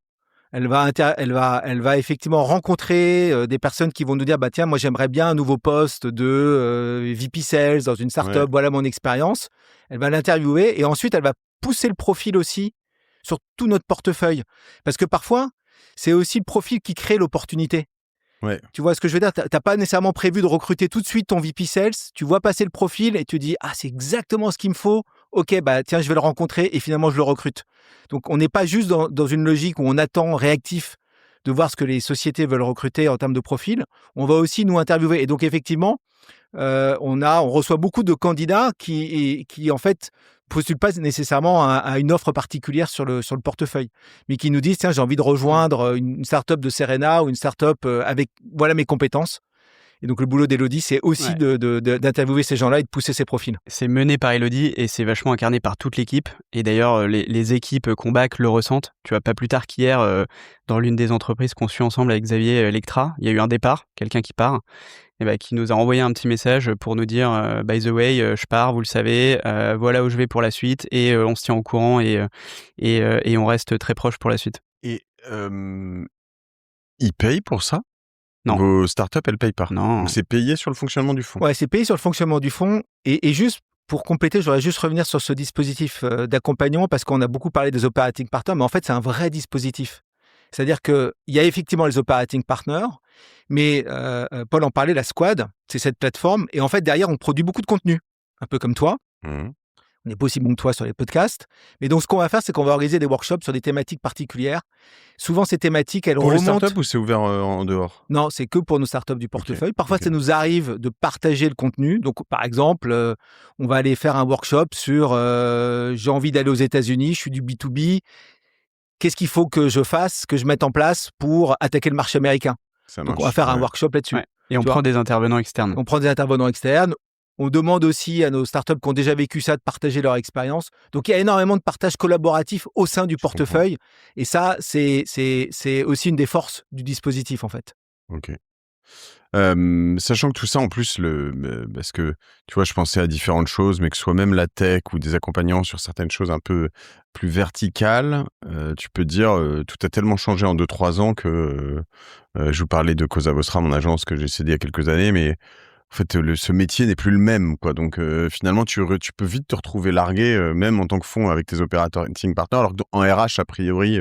Elle va effectivement rencontrer des personnes qui vont nous dire tiens, moi j'aimerais bien un nouveau poste de VP Sales dans une startup, voilà mon expérience. Elle va l'interviewer et ensuite elle va pousser le profil aussi sur tout notre portefeuille. Parce que parfois, c'est aussi le profil qui crée l'opportunité. Ouais. Tu vois ce que je veux dire ? T'as pas nécessairement prévu de recruter tout de suite ton VP Sales. Tu vois passer le profil et tu dis c'est exactement ce qu'il me faut. Ok, tiens, je vais le rencontrer et finalement je le recrute. Donc on n'est pas juste dans une logique où on attend réactif de voir ce que les sociétés veulent recruter en termes de profil. On va aussi nous interviewer. Et donc effectivement, on reçoit beaucoup de candidats qui en fait postulent pas nécessairement à une offre particulière sur le portefeuille, mais qui nous disent tiens, j'ai envie de rejoindre une startup de Serena ou une startup avec voilà mes compétences. Et donc, le boulot d'Elodie, c'est aussi d'interviewer ces gens-là et de pousser ces profils. C'est mené par Elodie et c'est vachement incarné par toute l'équipe. Et d'ailleurs, les équipes qu'on back le ressentent. Tu vois, pas plus tard qu'hier, dans l'une des entreprises qu'on suit ensemble avec Xavier Lectra, il y a eu un départ, quelqu'un qui part, et qui nous a envoyé un petit message pour nous dire by the way, je pars, vous le savez, voilà où je vais pour la suite et on se tient au courant et on reste très proche pour la suite. Et ils payent pour ça ? Non. Vos startups, elles payent pas. Non. Donc c'est payé sur le fonctionnement du fonds. Ouais, c'est payé sur le fonctionnement du fonds. Et juste pour compléter, je voudrais juste revenir sur ce dispositif d'accompagnement parce qu'on a beaucoup parlé des operating partners, mais en fait, c'est un vrai dispositif. C'est-à-dire qu'il y a effectivement les operating partners, mais Paul en parlait, la squad, c'est cette plateforme. Et en fait, derrière, on produit beaucoup de contenu, un peu comme toi. On n'est pas aussi bon que toi sur les podcasts. Mais donc, ce qu'on va faire, c'est qu'on va organiser des workshops sur des thématiques particulières. Souvent, ces thématiques, elles remontent... Pour les startups ou c'est ouvert en dehors? Non, c'est que pour nos startups du portefeuille. Okay. Parfois, ça nous arrive de partager le contenu. Donc, par exemple, on va aller faire un workshop sur j'ai envie d'aller aux États-Unis, je suis du B2B. Qu'est-ce qu'il faut que je fasse, que je mette en place pour attaquer le marché américain? Donc, on va faire un workshop là-dessus. Ouais. Et on prend des intervenants externes. On prend des intervenants externes. On demande aussi à nos startups qui ont déjà vécu ça de partager leur expérience. Donc, il y a énormément de partage collaboratif au sein du portefeuille. Et ça, c'est aussi une des forces du dispositif, en fait. Ok. Sachant que tout ça, en plus, parce que, tu vois, je pensais à différentes choses, mais que ce soit même la tech ou des accompagnants sur certaines choses un peu plus verticales, tu peux dire, tout a tellement changé en 2-3 ans que je vous parlais de Cosa Vostra, mon agence que j'ai cédée il y a quelques années, mais en fait, ce métier n'est plus le même, quoi. Donc, finalement, tu peux vite te retrouver largué, même en tant que fonds avec tes operating partners, alors qu'en RH, a priori,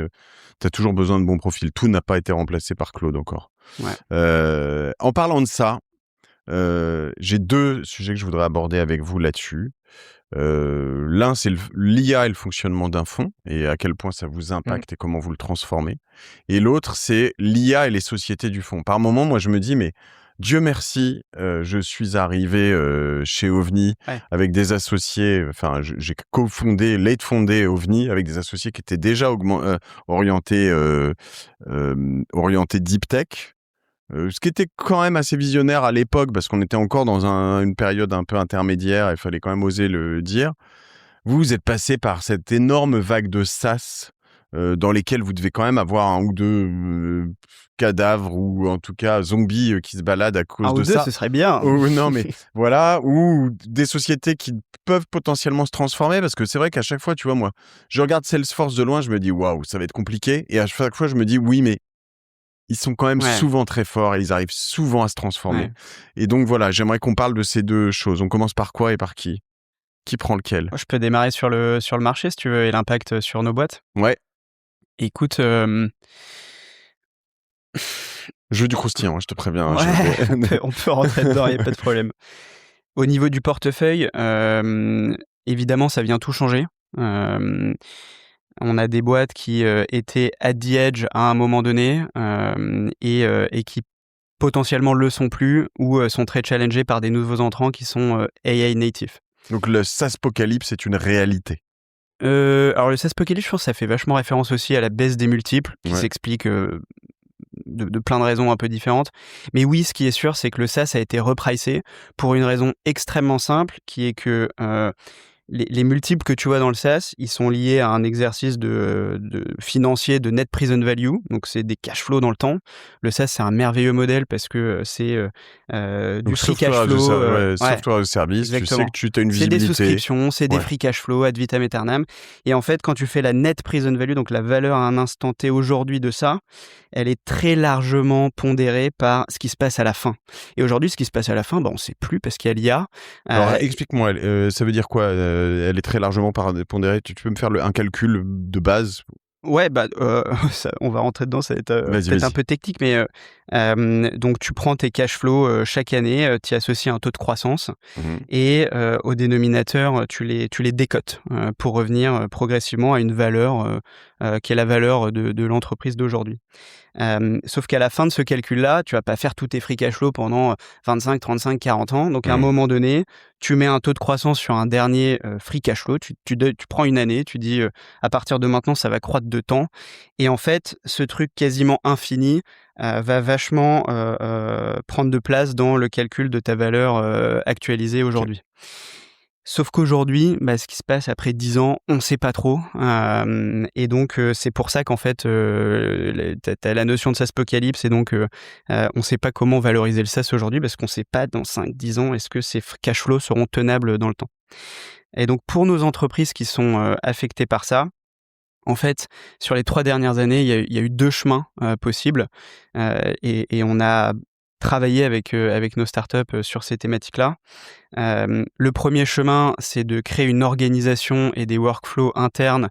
tu as toujours besoin de bons profils. Tout n'a pas été remplacé par Claude encore. Ouais. En parlant de ça, j'ai 2 sujets que je voudrais aborder avec vous là-dessus. L'un, c'est l'IA et le fonctionnement d'un fonds et à quel point ça vous impacte et comment vous le transformez. Et l'autre, c'est l'IA et les sociétés du fonds. Par moment, moi, je me dis, mais Dieu merci, je suis arrivé chez OVNI avec des associés. Enfin, j'ai late fondé OVNI avec des associés qui étaient déjà orientés deep tech. Ce qui était quand même assez visionnaire à l'époque, parce qu'on était encore dans une période un peu intermédiaire, il fallait quand même oser le dire. Vous êtes passé par cette énorme vague de SaaS, dans lesquels vous devez quand même avoir 1 ou 2 cadavres, ou en tout cas zombies qui se baladent à cause de ça. 1 ou 2, ce serait bien. Non, mais voilà, ou des sociétés qui peuvent potentiellement se transformer, parce que c'est vrai qu'à chaque fois, tu vois, moi, je regarde Salesforce de loin, je me dis, waouh, ça va être compliqué, et à chaque fois, je me dis, oui, mais ils sont quand même souvent très forts et ils arrivent souvent à se transformer. Ouais. Et donc voilà, j'aimerais qu'on parle de ces 2 choses. On commence par quoi et par qui? Qui prend lequel? Je peux démarrer sur le marché, si tu veux, et l'impact sur nos boîtes. Ouais. Écoute... Je veux du croustillant, je te préviens. Ouais, on peut rentrer dedans, il n'y a pas de problème. Au niveau du portefeuille, évidemment, ça vient tout changer. On a des boîtes qui étaient at the edge à un moment donné et qui potentiellement le sont plus ou sont très challengées par des nouveaux entrants qui sont AI native. Donc le SaaSpocalypse est une réalité. Alors le SaaSpocalypse, je pense que ça fait vachement référence aussi à la baisse des multiples qui s'explique de plein de raisons un peu différentes. Mais oui, ce qui est sûr, c'est que le SaaS a été repricé pour une raison extrêmement simple, qui est que les multiples que tu vois dans le SaaS, ils sont liés à un exercice de financier de net present value, donc c'est des cash flows dans le temps. Le SaaS, c'est un merveilleux modèle parce que c'est du free cash flow. Software de service, exactement. Tu sais que tu as une visibilité. C'est des souscriptions, c'est des free cash flow ad vitam aeternam. Et en fait, quand tu fais la net present value, donc la valeur à un instant T aujourd'hui de ça, elle est très largement pondérée par ce qui se passe à la fin. Et aujourd'hui, ce qui se passe à la fin, on ne sait plus parce qu'il y a l'IA. Alors, explique-moi, ça veut dire quoi? Elle est très largement pondérée. Tu peux me faire un calcul de base? Ouais, on va rentrer dedans, ça va être peut-être un peu technique, mais donc tu prends tes cash flows chaque année, tu y associes un taux de croissance et au dénominateur, tu les décotes pour revenir progressivement à une valeur qui est la valeur de l'entreprise d'aujourd'hui. Sauf qu'à la fin de ce calcul-là, tu vas pas faire tous tes free cash flow pendant 25, 35, 40 ans. Donc à un moment donné, tu mets un taux de croissance sur un dernier free cash flow, tu prends une année, tu dis à partir de maintenant, ça va croître de temps. Et en fait, ce truc quasiment infini va vachement prendre de place dans le calcul de ta valeur actualisée aujourd'hui. Sauf qu'aujourd'hui, ce qui se passe après 10 ans, on ne sait pas trop. Et donc, c'est pour ça qu'en fait, tu as la notion de SaaSpocalypse et donc, on ne sait pas comment valoriser le SaaS aujourd'hui parce qu'on ne sait pas dans 5-10 ans, est-ce que ces cash flows seront tenables dans le temps. Et donc, pour nos entreprises qui sont affectées par ça, en fait, sur les 3 dernières années, il y a eu 2 chemins possibles et on a travailler avec nos startups sur ces thématiques-là. Le premier chemin, c'est de créer une organisation et des workflows internes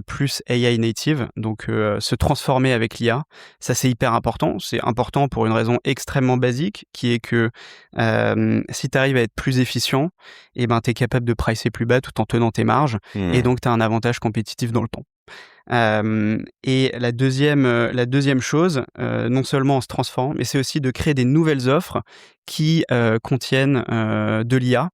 plus AI native, donc se transformer avec l'IA. Ça, c'est hyper important. C'est important pour une raison extrêmement basique, qui est que si tu arrives à être plus efficient, tu es capable de pricer plus bas tout en tenant tes marges, et donc tu as un avantage compétitif dans le temps. Et la deuxième chose, non seulement en se transformant, mais c'est aussi de créer des nouvelles offres qui contiennent de l'IA.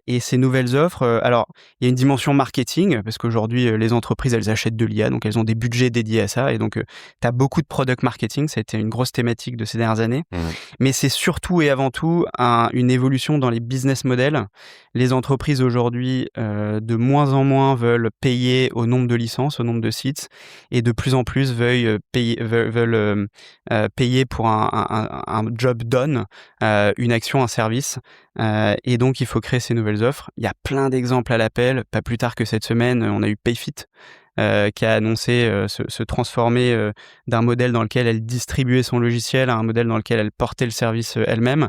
Et ces nouvelles offres, alors il y a une dimension marketing, parce qu'aujourd'hui les entreprises elles achètent de l'IA, donc elles ont des budgets dédiés à ça, et donc tu as beaucoup de product marketing, ça a été une grosse thématique de ces dernières années. Mais c'est surtout et avant tout une évolution dans les business models. Les entreprises aujourd'hui de moins en moins veulent payer au nombre de licences, au nombre de sites, et de plus en plus veulent payer pour un job done, une action, un service. Et donc, il faut créer ces nouvelles offres. Il y a plein d'exemples à l'appel. Pas plus tard que cette semaine, on a eu Payfit qui a annoncé se transformer d'un modèle dans lequel elle distribuait son logiciel à un modèle dans lequel elle portait le service elle-même.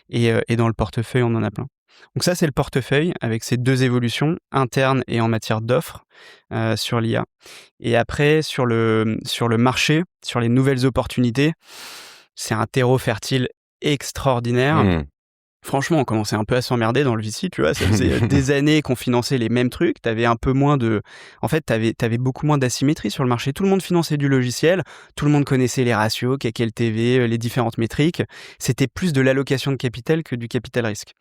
Et dans le portefeuille, on en a plein. Donc ça, c'est le portefeuille avec ces deux évolutions internes et en matière d'offres sur l'IA. Et après, sur le marché, sur les nouvelles opportunités, c'est un terreau fertile extraordinaire. Franchement, on commençait un peu à s'emmerder dans le VC, tu vois. Ça faisait des années qu'on finançait les mêmes trucs. T'avais un peu moins t'avais beaucoup moins d'asymétrie sur le marché. Tout le monde finançait du logiciel. Tout le monde connaissait les ratios, CAC LTV, les différentes métriques. C'était plus de l'allocation de capital que du capital risque.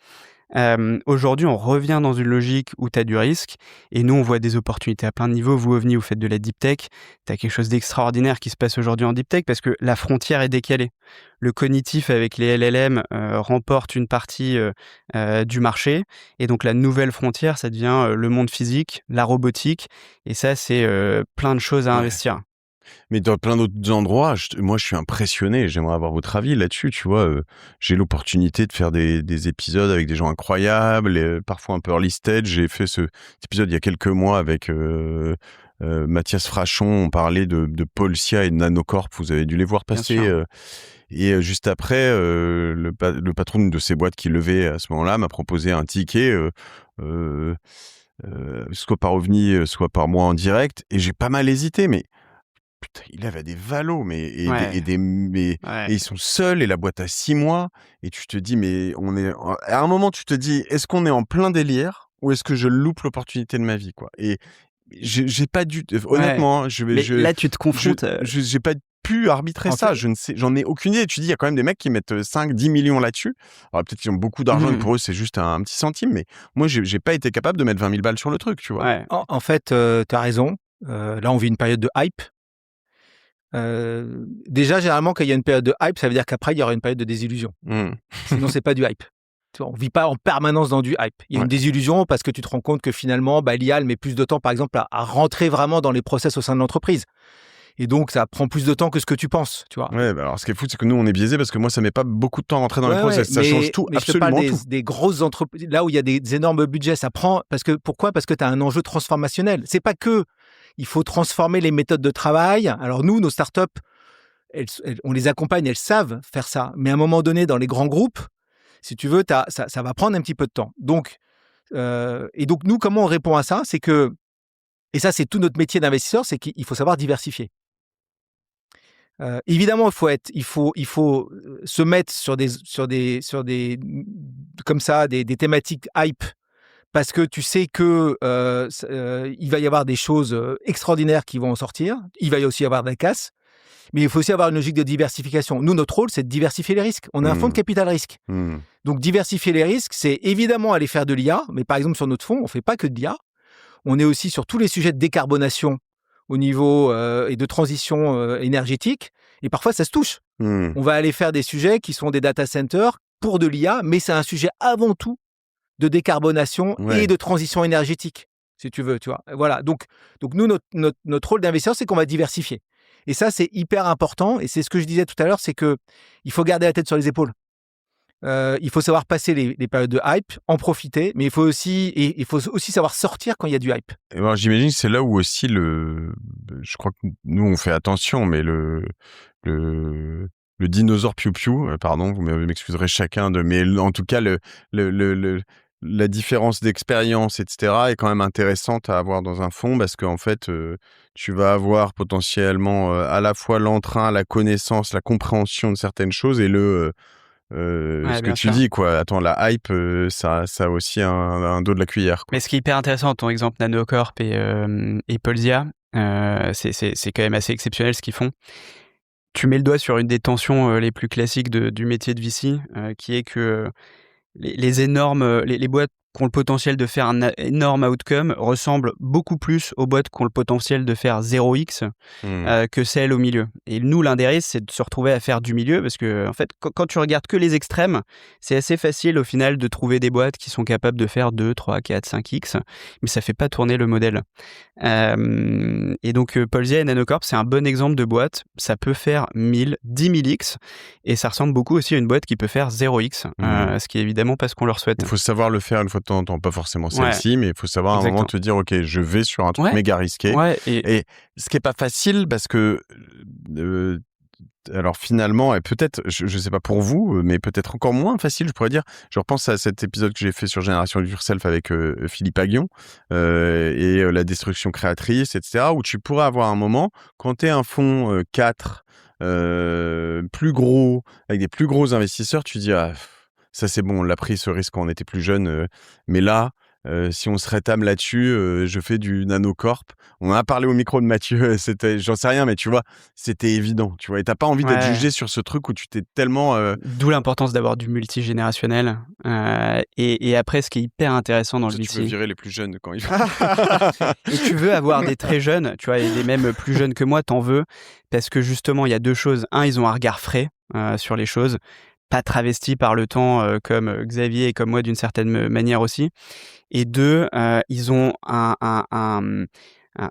Aujourd'hui, on revient dans une logique où tu as du risque, et nous, on voit des opportunités à plein de niveaux. Vous, OVNI, vous faites de la deep tech. Tu as quelque chose d'extraordinaire qui se passe aujourd'hui en deep tech parce que la frontière est décalée. Le cognitif avec les LLM remporte une partie du marché, et donc la nouvelle frontière, ça devient le monde physique, la robotique, et ça, c'est plein de choses à investir. Mais dans plein d'autres endroits, moi, je suis impressionné. J'aimerais avoir votre avis là-dessus. Tu vois, j'ai l'opportunité de faire des épisodes avec des gens incroyables, et, parfois un peu early stage. J'ai fait cet épisode il y a quelques mois avec Mathias Frachon. On parlait de Polcia et de Nanocorp. Vous avez dû les voir passer. Et juste après, le patron de ces boîtes qui levait à ce moment-là m'a proposé un ticket, soit par OVNI, soit par moi en direct. Et j'ai pas mal hésité, mais putain, il avait des valos, et ils sont seuls, et la boîte a 6 mois, et tu te dis, mais à un moment, tu te dis, est-ce qu'on est en plein délire, ou est-ce que je loupe l'opportunité de ma vie, quoi? Et j'ai pas dû, honnêtement, là, tu te confrontes. J'ai pas pu arbitrer ça. J'en ai aucune idée. Tu dis, il y a quand même des mecs qui mettent 5-10 millions là-dessus. Alors peut-être qu'ils ont beaucoup d'argent, et pour eux, c'est juste un petit centime, mais moi, j'ai pas été capable de mettre 20 000 balles sur le truc, tu vois. Ouais. En fait, t'as raison. Là, on vit une période de hype. Déjà, généralement, quand il y a une période de hype, ça veut dire qu'après, il y aura une période de désillusion. Sinon, c'est pas du hype. Tu vois, on vit pas en permanence dans du hype. Il y a une désillusion parce que tu te rends compte que finalement, l'IA, elle met plus de temps, par exemple, à rentrer vraiment dans les process au sein de l'entreprise. Et donc, ça prend plus de temps que ce que tu penses, tu vois. Ouais, alors ce qui est fou, c'est que nous, on est biaisé parce que moi, ça met pas beaucoup de temps à rentrer dans les process. Ça change tout, absolument tout. Je te parle des grosses entreprises, là où il y a des énormes budgets, ça prend. Pourquoi ? Parce que tu as un enjeu transformationnel. C'est pas que il faut transformer les méthodes de travail. Alors nous, nos startups, on les accompagne, elles savent faire ça. Mais à un moment donné, dans les grands groupes, si tu veux, ça va prendre un petit peu de temps. Donc, nous, comment on répond à ça ? C'est que, et ça, c'est tout notre métier d'investisseur, c'est qu'il faut savoir diversifier. Évidemment, il faut se mettre sur des comme ça, des thématiques hype, parce que tu sais que il va y avoir des choses extraordinaires qui vont en sortir. Il va y aussi avoir de la casse. Mais il faut aussi avoir une logique de diversification. Nous, notre rôle, c'est de diversifier les risques. On a un fonds de capital risque. Donc, diversifier les risques, c'est évidemment aller faire de l'IA. Mais par exemple, sur notre fonds, on ne fait pas que de l'IA. On est aussi sur tous les sujets de décarbonation au niveau et de transition énergétique. Et parfois, ça se touche. On va aller faire des sujets qui sont des data centers pour de l'IA, mais c'est un sujet avant tout de décarbonation et de transition énergétique, si tu veux. Tu vois. Voilà. Donc nous, notre rôle d'investisseur, c'est qu'on va diversifier. Et ça, c'est hyper important. Et c'est ce que je disais tout à l'heure, c'est qu'il faut garder la tête sur les épaules. Il faut savoir passer les périodes de hype, en profiter, mais il faut aussi savoir sortir quand il y a du hype. Et alors, j'imagine que c'est là où aussi je crois que nous, on fait attention, mais le dinosaure piou-piou, pardon, vous m'excuserez chacun mais en tout cas, la différence d'expérience, etc., est quand même intéressante à avoir dans un fonds parce qu'en fait, tu vas avoir potentiellement à la fois l'entrain, la connaissance, la compréhension de certaines choses et ce que tu dis, quoi. Attends, la hype, ça a aussi un dos de la cuillère, quoi. Mais ce qui est hyper intéressant, ton exemple Nanocorp et Polzia, c'est quand même assez exceptionnel ce qu'ils font. Tu mets le doigt sur une des tensions les plus classiques du métier de VC, qui est que les énormes, les boîtes qui ont le potentiel de faire un énorme outcome ressemblent beaucoup plus aux boîtes qui ont le potentiel de faire 0x que celles au milieu. Et nous, l'un des risques, c'est de se retrouver à faire du milieu parce que, en fait, quand tu regardes que les extrêmes, c'est assez facile au final de trouver des boîtes qui sont capables de faire 2, 3, 4, 5x, mais ça fait pas tourner le modèle. Et donc, Polzia et Nanocorp, c'est un bon exemple de boîte. Ça peut faire 1000, 10 000x et ça ressemble beaucoup aussi à une boîte qui peut faire 0x, ce qui est évidemment pas ce qu'on leur souhaite. Il faut savoir le faire une fois de temps en temps, pas forcément celle-ci, mais il faut savoir à un moment te dire, ok, je vais sur un truc méga risqué. Et ce qui est pas facile parce que alors finalement, et peut-être, je sais pas pour vous, mais peut-être encore moins facile, je pourrais dire. Je repense à cet épisode que j'ai fait sur Génération Do Yourself avec Philippe Aguillon et la destruction créatrice, etc., où tu pourrais avoir un moment, quand tu es un fonds 4 plus gros, avec des plus gros investisseurs, tu dis, ah, ça c'est bon, on l'a pris ce risque quand on était plus jeune, mais là, si on se rétame là-dessus, je fais du Nanocorp. On en a parlé au micro de Mathieu, j'en sais rien, mais tu vois, c'était évident, tu vois. Et t'as pas envie d'être jugé sur ce truc où tu t'es tellement... D'où l'importance d'avoir du multigénérationnel. Et après, ce qui est hyper intéressant dans le VC... Tu veux virer les plus jeunes quand ils... Et tu veux avoir des très jeunes, tu vois, et des même plus jeunes que moi, t'en veux, parce que justement, il y a deux choses. Un, ils ont un regard frais sur les choses, pas travesti par le temps comme Xavier et comme moi d'une certaine manière aussi. Et deux, ils ont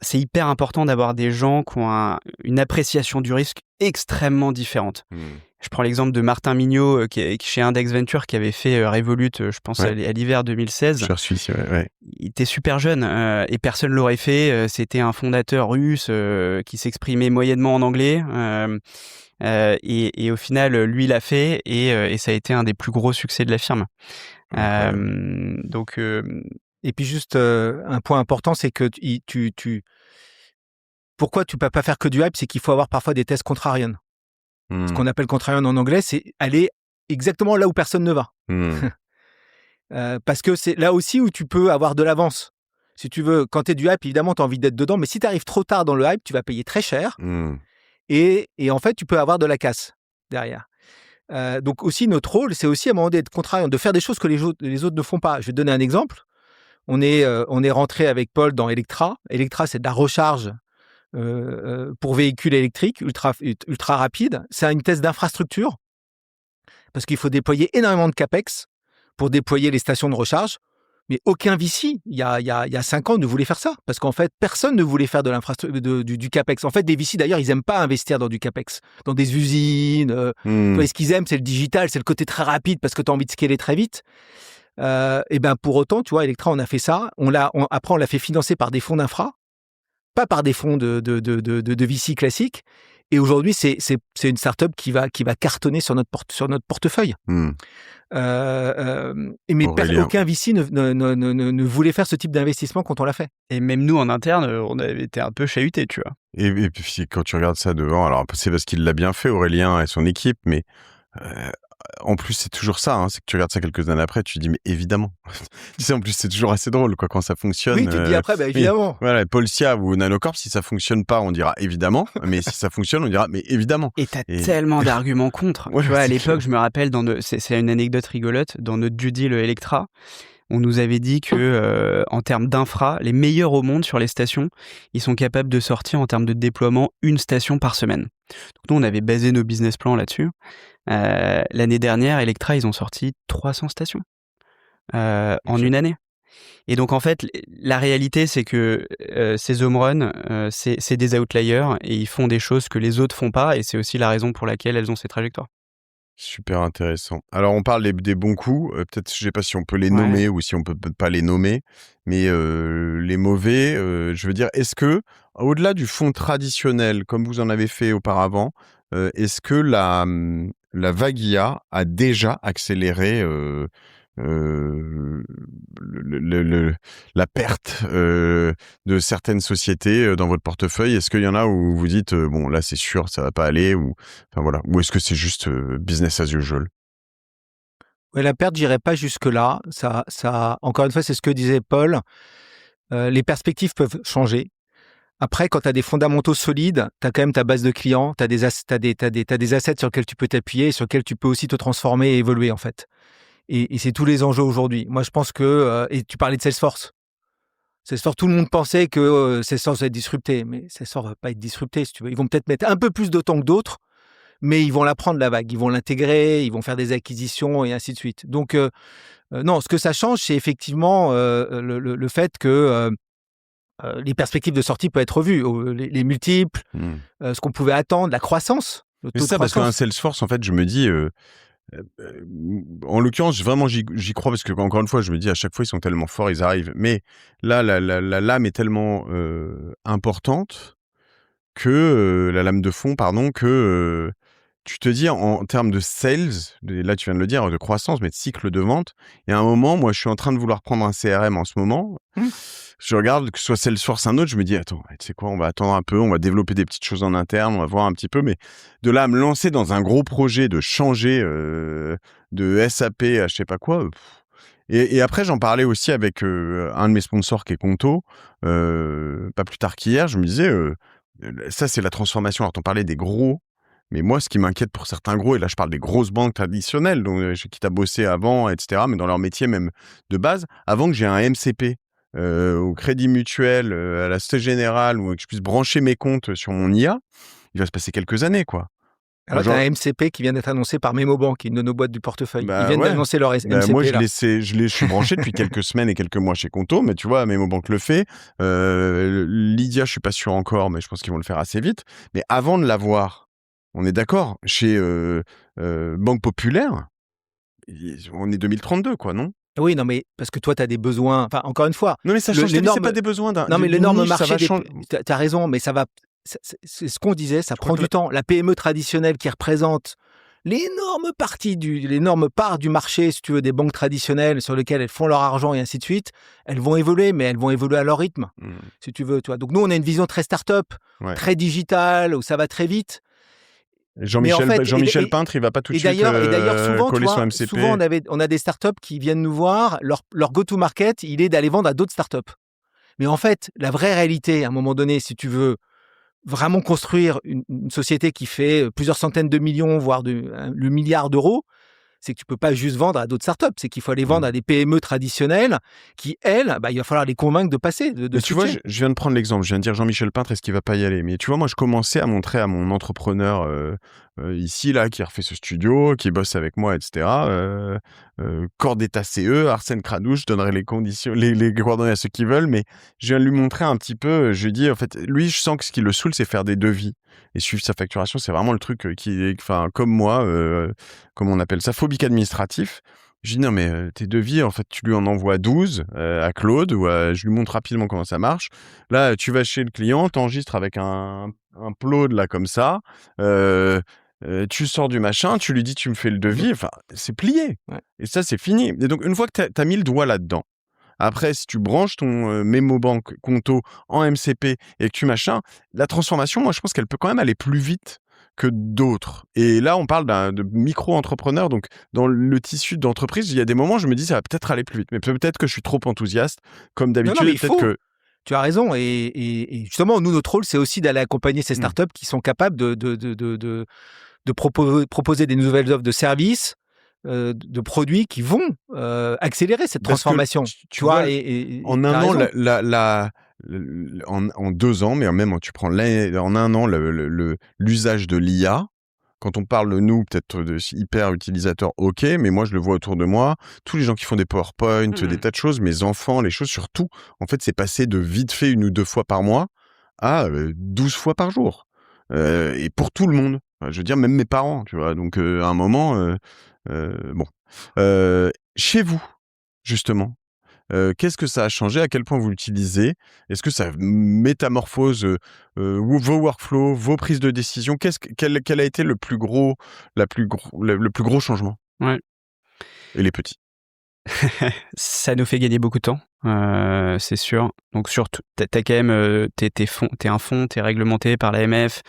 c'est hyper important d'avoir des gens qui ont une appréciation du risque extrêmement différente. Je prends l'exemple de Martin Mignot qui est chez Index Venture qui avait fait Revolut, je pense à l'hiver 2016. Je suis sûr, Il était super jeune et personne l'aurait fait. C'était un fondateur russe qui s'exprimait moyennement en anglais. Et au final, lui l'a fait et ça a été un des plus gros succès de la firme. Donc, et puis juste un point important, c'est que pourquoi tu peux pas faire que du hype, c'est qu'il faut avoir parfois des tests contrarian. Ce qu'on appelle contrarian en anglais, c'est aller exactement là où personne ne va. Parce que c'est là aussi où tu peux avoir de l'avance. Si tu veux, quand tu es du hype, évidemment, tu as envie d'être dedans, mais si tu arrives trop tard dans le hype, tu vas payer très cher. Et en fait, tu peux avoir de la casse derrière. Donc aussi, notre rôle, c'est aussi à un moment d'être contrariant, de faire des choses que les autres ne font pas. Je vais te donner un exemple. On est rentré avec Paul dans Electra. Electra, c'est de la recharge pour véhicules électriques ultra rapide. C'est une thèse d'infrastructure parce qu'il faut déployer énormément de CAPEX pour déployer les stations de recharge. Mais aucun VC, il y a 5 ans, ne voulait faire ça. Parce qu'en fait, personne ne voulait faire de l'infrastructure, du CAPEX. En fait, des VC, d'ailleurs, ils n'aiment pas investir dans du CAPEX, dans des usines. Ce qu'ils aiment, c'est le digital, c'est le côté très rapide parce que tu as envie de scaler très vite. Et ben pour autant, tu vois, Electra, on a fait ça. Après, on l'a fait financer par des fonds d'infra, pas par des fonds de VC classiques. Et aujourd'hui, c'est une startup qui va cartonner sur notre portefeuille. Mais aucun VC ne voulait faire ce type d'investissement quand on l'a fait. Et même nous, en interne, on avait été un peu chahutés, tu vois. Et puis, quand tu regardes ça devant, alors c'est parce qu'il l'a bien fait, Aurélien et son équipe, mais... en plus, c'est toujours ça, hein, c'est que tu regardes ça quelques années après, tu te dis, mais évidemment. Tu sais, en plus, c'est toujours assez drôle, quoi, quand ça fonctionne. Oui, tu te dis après, bah, évidemment. Oui. Voilà, Polzia ou Nanocorp, si ça fonctionne pas, on dira évidemment, mais si ça fonctionne, on dira, mais évidemment. Et t'as tellement d'arguments contre. Tu vois, à l'époque, je me rappelle, c'est une anecdote rigolote, dans notre due deal Electra, on nous avait dit que, en termes d'infra, les meilleurs au monde sur les stations, ils sont capables de sortir en termes de déploiement une station par semaine. Donc nous, on avait basé nos business plans là-dessus. L'année dernière, Electra, ils ont sorti 300 stations en une année. Et donc, en fait, la réalité, c'est que ces home runs, c'est des outliers et ils font des choses que les autres font pas. Et c'est aussi la raison pour laquelle elles ont ces trajectoires. Super intéressant. Alors, on parle des bons coups. Peut-être, je sais pas si on peut les nommer ou si on peut pas les nommer. Mais les mauvais, je veux dire, est-ce que, au-delà du fonds traditionnel, comme vous en avez fait auparavant, est-ce que la vague IA a déjà accéléré la perte de certaines sociétés dans votre portefeuille? Est-ce qu'il y en a où vous dites bon là c'est sûr ça va pas aller, ou enfin voilà, ou est-ce que c'est juste business as usual? Ouais, la perte, j'irai pas jusque-là. Encore une fois, c'est ce que disait Paul. Les perspectives peuvent changer. Après, quand tu as des fondamentaux solides, tu as quand même ta base de clients, tu as des assets sur lesquels tu peux t'appuyer, sur lesquels tu peux aussi te transformer et évoluer, en fait. Et c'est tous les enjeux aujourd'hui. Moi, je pense que... et tu parlais de Salesforce. Salesforce, tout le monde pensait que Salesforce va être disrupté, mais Salesforce va pas être disrupté, si tu veux. Ils vont peut-être mettre un peu plus de temps que d'autres, mais ils vont la prendre, la vague. Ils vont l'intégrer, ils vont faire des acquisitions et ainsi de suite. Donc, non, ce que ça change, c'est effectivement le fait que les perspectives de sortie peuvent être revues, les multiples, ce qu'on pouvait attendre, la croissance. Mais ça, parce qu'un Salesforce, en fait, je me dis... en l'occurrence, vraiment, j'y crois parce que, encore une fois, je me dis à chaque fois, ils sont tellement forts, ils arrivent. Mais là, la lame est tellement importante que la lame de fond, pardon, que tu te dis en termes de sales, là tu viens de le dire, de croissance, mais de cycle de vente. Il y a un moment, moi, je suis en train de vouloir prendre un CRM en ce moment. Je regarde que ce soit Salesforce, un autre, je me dis attends, tu sais quoi, on va attendre un peu, on va développer des petites choses en interne, on va voir un petit peu, mais de là à me lancer dans un gros projet de changer de SAP à je sais pas quoi. Et après, j'en parlais aussi avec un de mes sponsors qui est Conto, pas plus tard qu'hier. Je me disais, ça c'est la transformation. Alors t'en parlais des gros, mais moi ce qui m'inquiète pour certains gros, et là je parle des grosses banques traditionnelles, donc chez qui t'as bossé avant, etc., mais dans leur métier même de base, avant que j'ai un MCP au Crédit Mutuel, à la Société Générale, ou que je puisse brancher mes comptes sur mon IA, il va se passer quelques années, quoi. Alors, t'as un MCP qui vient d'être annoncé par MemoBank, une de nos boîtes du portefeuille. Ils viennent d'annoncer leur MCP. Moi, je suis branché depuis quelques semaines et quelques mois chez Conto, mais tu vois, MemoBank le fait. Lydia, je suis pas sûr encore, mais je pense qu'ils vont le faire assez vite. Mais avant de l'avoir, on est d'accord, chez Banque Populaire, on est 2032, quoi, non? Oui, non, mais parce que toi, tu as des besoins. Enfin, encore une fois. Non, mais ça change. C'est pas des besoins d'un. Non, mais l'énorme marché. Tu as raison, mais ça va. C'est ce qu'on disait, ça prend du temps. La PME traditionnelle qui représente l'énorme part du marché, si tu veux, des banques traditionnelles sur lesquelles elles font leur argent et ainsi de suite, elles vont évoluer, mais elles vont évoluer à leur rythme, si tu veux. Tu vois. Donc nous, on a une vision très start-up, très digitale, où ça va très vite. Jean-Michel Peintre, il va pas tout de suite coller son MCP. Souvent, on a des startups qui viennent nous voir, leur go-to-market, il est d'aller vendre à d'autres startups. Mais en fait, la vraie réalité, à un moment donné, si tu veux vraiment construire une société qui fait plusieurs centaines de millions, voire le milliard d'euros, c'est que tu peux pas juste vendre à d'autres startups. C'est qu'il faut aller vendre à des PME traditionnelles qui, elles, il va falloir les convaincre de passer. Mais tu vois, je viens de prendre l'exemple. Je viens de dire Jean-Michel Peintre, est-ce qu'il va pas y aller? Mais tu vois, moi, je commençais à montrer à mon entrepreneur ici, là, qui a refait ce studio, qui bosse avec moi, etc. Corps d'État CE, Arsène Cradouche, je donnerai les conditions, les coordonnées à ceux qui veulent, mais je viens de lui montrer un petit peu. Je lui dis, en fait, lui, je sens que ce qui le saoule, c'est faire des devis et suivre sa facturation. C'est vraiment le truc qui est, enfin, comme moi, comme on appelle ça, phobique administratif. Je dis non mais tes devis, en fait, tu lui en envoies 12 à Claude, ou je lui montre rapidement comment ça marche. Là, tu vas chez le client, t'enregistres avec un upload là comme ça. Tu sors du machin, tu lui dis tu me fais le devis. Enfin, c'est plié. Ouais. Et ça, c'est fini. Et donc, une fois que t'as mis le doigt là-dedans, après, si tu branches ton MemoBank Conto en MCP et que tu machin, la transformation, moi, je pense qu'elle peut quand même aller plus vite que d'autres. Et là, on parle de micro-entrepreneurs. Donc, dans le tissu d'entreprise, il y a des moments, je me dis, ça va peut-être aller plus vite. Mais peut-être que je suis trop enthusiste, comme d'habitude. Non, peut-être que... Tu as raison. Et justement, nous, notre rôle, c'est aussi d'aller accompagner ces startups qui sont capables de proposer des nouvelles offres de services, de produits qui vont accélérer cette transformation. Tu vois, en un an, en 2 ans, mais même tu prends en un an l'usage de l'IA. Quand on parle de nous, peut-être de hyper utilisateurs, ok, mais moi je le vois autour de moi, tous les gens qui font des PowerPoint, des tas de choses, mes enfants, les choses surtout, en fait c'est passé de vite fait 1 ou 2 fois par mois à 12 fois par jour. Et pour tout le monde. Je veux dire, même mes parents, tu vois. Donc, à un moment, bon. Chez vous, justement, Qu'est-ce que ça a changé? À quel point vous l'utilisez? Est-ce que ça métamorphose vos workflows, vos prises de décision? Quel a été le plus gros changement? Ouais. Et les petits? Ça nous fait gagner beaucoup de temps, c'est sûr. Donc surtout, t'as quand même t'es un fonds, t'es réglementé par l'AMF,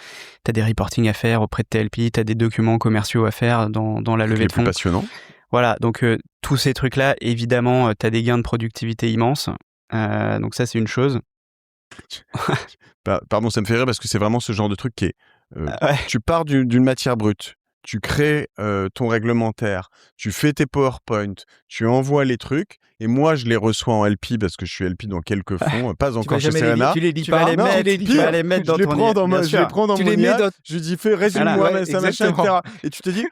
t'as des reporting à faire auprès de TLP, t'as des documents commerciaux à faire dans la levée de fonds. C'est passionnant. Voilà, donc tous ces trucs-là, évidemment, t'as des gains de productivité immenses. Donc ça, c'est une chose. Pardon, ça me fait rire parce que c'est vraiment ce genre de truc qui est... Ouais. Tu pars d'une matière brute, tu crées ton réglementaire, tu fais tes PowerPoint, tu envoies les trucs, et moi, je les reçois en LP parce que je suis LP dans quelques fonds, pas encore chez Serena. Tu les lis Tu pas. vas les mettre dans ton... Je les prends dans mon IA, je lui dis, résume-moi, ça machin, etc. Et tu te dis...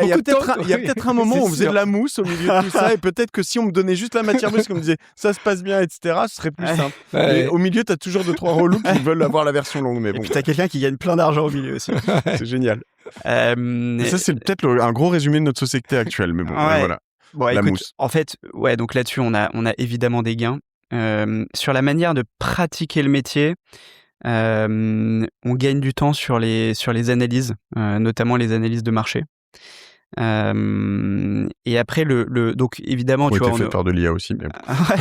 Il y a peut-être un moment où on faisait de la mousse au milieu de tout ça, et peut-être que si on me donnait juste la matière brute, qu'on me disait ça se passe bien, etc., ce serait plus simple. Et au milieu, t'as toujours 2-3 relous qui veulent avoir la version longue, mais bon. Et puis t'as quelqu'un qui gagne plein d'argent au milieu aussi. C'est génial. Et ça, c'est peut-être un gros résumé de notre société actuelle, mais bon, voilà. Bon, la écoute, mousse. En fait, ouais, donc là-dessus, on a évidemment des gains. Sur la manière de pratiquer le métier, on gagne du temps sur les analyses, notamment les analyses de marché. Et après donc évidemment tu vois, on fait par de l'IA aussi, mais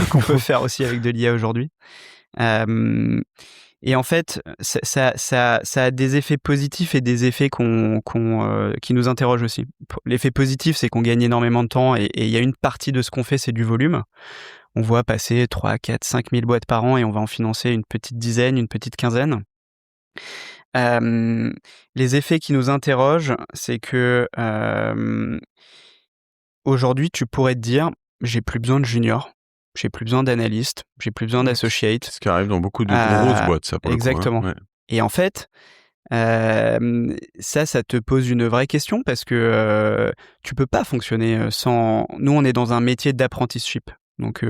qu'on peut faire aussi avec de l'IA aujourd'hui. Et en fait, ça a des effets positifs et des effets qui nous interrogent aussi. L'effet positif, c'est qu'on gagne énormément de temps, et il y a une partie de ce qu'on fait, c'est du volume. On voit passer 3, 4, 5 000 boîtes par an, et on va en financer une petite dizaine, une petite quinzaine. Les effets qui nous interrogent, c'est que aujourd'hui, tu pourrais te dire, j'ai plus besoin de juniors, j'ai plus besoin d'analystes, j'ai plus besoin d'associates. Ce qui arrive dans beaucoup de grosses boîtes, ça, pour exactement. Le coup, hein. Ouais. Et en fait, ça te pose une vraie question, parce que tu peux pas fonctionner sans... Nous, on est dans un métier d'apprenticeship. Donc,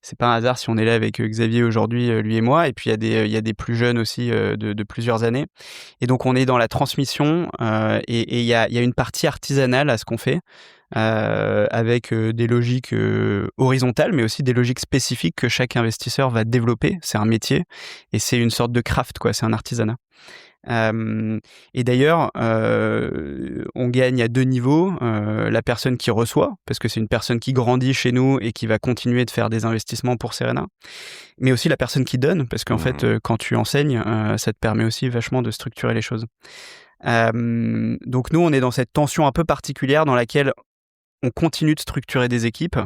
c'est pas un hasard si on est là avec Xavier aujourd'hui, lui et moi. Et puis, il y a des plus jeunes aussi de plusieurs années. Et donc, on est dans la transmission, et il y a une partie artisanale à ce qu'on fait, avec des logiques horizontales, mais aussi des logiques spécifiques que chaque investisseur va développer. C'est un métier, et c'est une sorte de craft, quoi. C'est un artisanat. Et d'ailleurs, on gagne à 2 niveaux. La personne qui reçoit, parce que c'est une personne qui grandit chez nous et qui va continuer de faire des investissements pour Serena, mais aussi la personne qui donne, parce qu'en fait, quand tu enseignes, ça te permet aussi vachement de structurer les choses. Donc nous, on est dans cette tension un peu particulière dans laquelle on continue de structurer des équipes,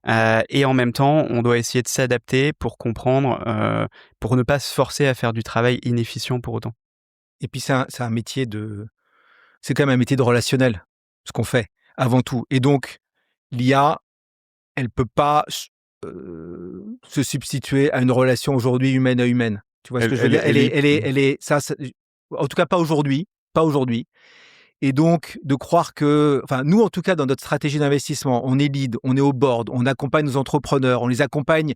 et en même temps, on doit essayer de s'adapter pour comprendre, pour ne pas se forcer à faire du travail inefficient pour autant. Et puis c'est un métier c'est quand même un métier de relationnel, ce qu'on fait avant tout. Et donc l'IA, elle peut pas se substituer à une relation aujourd'hui humaine à humaine. Tu vois ce que je veux dire? Elle est ça, en tout cas pas aujourd'hui. Et donc de croire que, enfin nous en tout cas dans notre stratégie d'investissement, on est lead, on est au board, on accompagne nos entrepreneurs, on les accompagne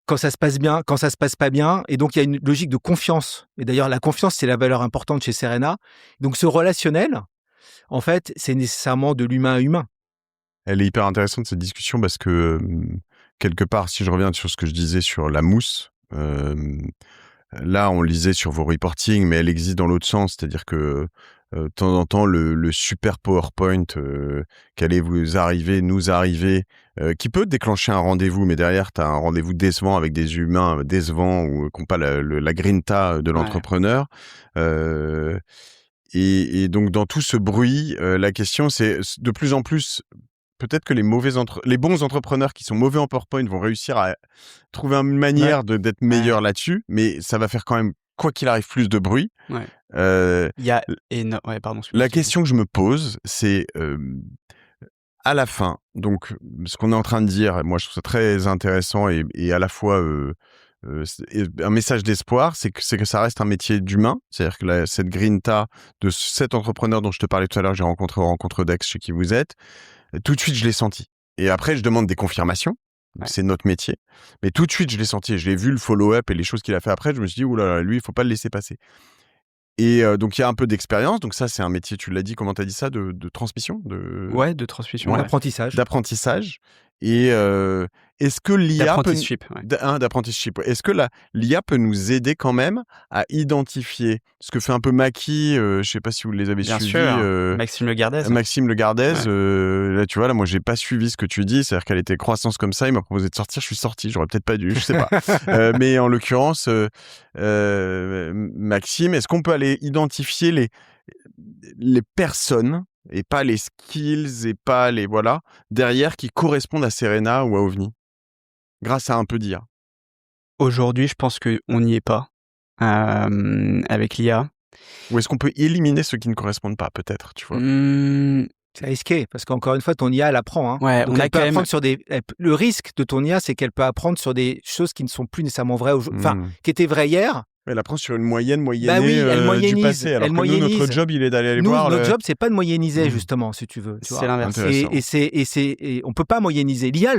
quand ça se passe bien, quand ça se passe pas bien. Et donc, il y a une logique de confiance. Et d'ailleurs, la confiance, c'est la valeur importante chez Serena. Donc, ce relationnel, en fait, c'est nécessairement de l'humain à humain. Elle est hyper intéressante, cette discussion, parce que, quelque part, si je reviens sur ce que je disais sur la mousse, là, on lisait sur vos reportings, mais elle existe dans l'autre sens. C'est-à-dire que, de temps en temps, le super PowerPoint qu'allait nous arriver, qui peut déclencher un rendez-vous, mais derrière, tu as un rendez-vous décevant avec des humains décevants ou qui n'ont pas la grinta de l'entrepreneur. Ouais. Et donc, dans tout ce bruit, la question, c'est de plus en plus... Peut-être que les bons entrepreneurs qui sont mauvais en PowerPoint vont réussir à trouver une manière d'être meilleurs là-dessus, mais ça va faire quand même, quoi qu'il arrive, plus de bruit. Ouais. Pardon. La question que je me pose, c'est à la fin, donc ce qu'on est en train de dire, moi je trouve ça très intéressant et à la fois un message d'espoir, c'est que ça reste un métier d'humain. C'est-à-dire que cette grinta de cet entrepreneur dont je te parlais tout à l'heure, j'ai rencontré au Rencontre Dex chez qui vous êtes, tout de suite je l'ai senti. Et après je demande des confirmations. C'est notre métier. Mais tout de suite, je l'ai senti. Je l'ai vu, le follow-up et les choses qu'il a fait après. Je me suis dit, oulala, lui, il ne faut pas le laisser passer. Et donc, il y a un peu d'expérience. Donc, ça, c'est un métier, tu l'as dit, comment tu as dit ça, de transmission Ouais, de transmission. Ouais. D'apprentissage. D'apprentissage. Et est-ce que l'IA d'apprenticeship, Est-ce que l'IA peut nous aider quand même à identifier ce que fait un peu Maki, je sais pas si vous les avez Bien suivis. sûr, Maxime Le Gardez. Maxime Le Gardez, Ouais. là tu vois, là moi j'ai pas suivi ce que tu dis, c'est-à-dire qu'elle était croissance comme ça, il m'a proposé de sortir, je suis sorti, j'aurais peut-être pas dû, je sais pas. Mais en l'occurrence, Maxime, est-ce qu'on peut aller identifier les personnes et pas les skills et pas les derrière qui correspondent à Serena ou à OVNI grâce à un peu d'IA? Aujourd'hui, je pense qu'on n'y est pas avec l'IA. Ou est-ce qu'on peut éliminer ceux qui ne correspondent pas, peut-être, tu vois? C'est risqué, parce qu'encore une fois, ton IA, elle apprend. Hein. Ouais, donc on a elle peut quand même... apprendre le risque de ton IA, c'est qu'elle peut apprendre sur des choses qui ne sont plus nécessairement vraies aujourd'hui. Enfin, qui étaient vraies hier. Elle apprend sur une moyennée Bah oui, elle moyennise, du passé. Alors que nous, notre job, il est d'aller aller voir. Notre job, c'est pas de moyenniser, justement, si tu veux. Tu vois. C'est l'inverse. Et on peut pas moyenniser. L'IA,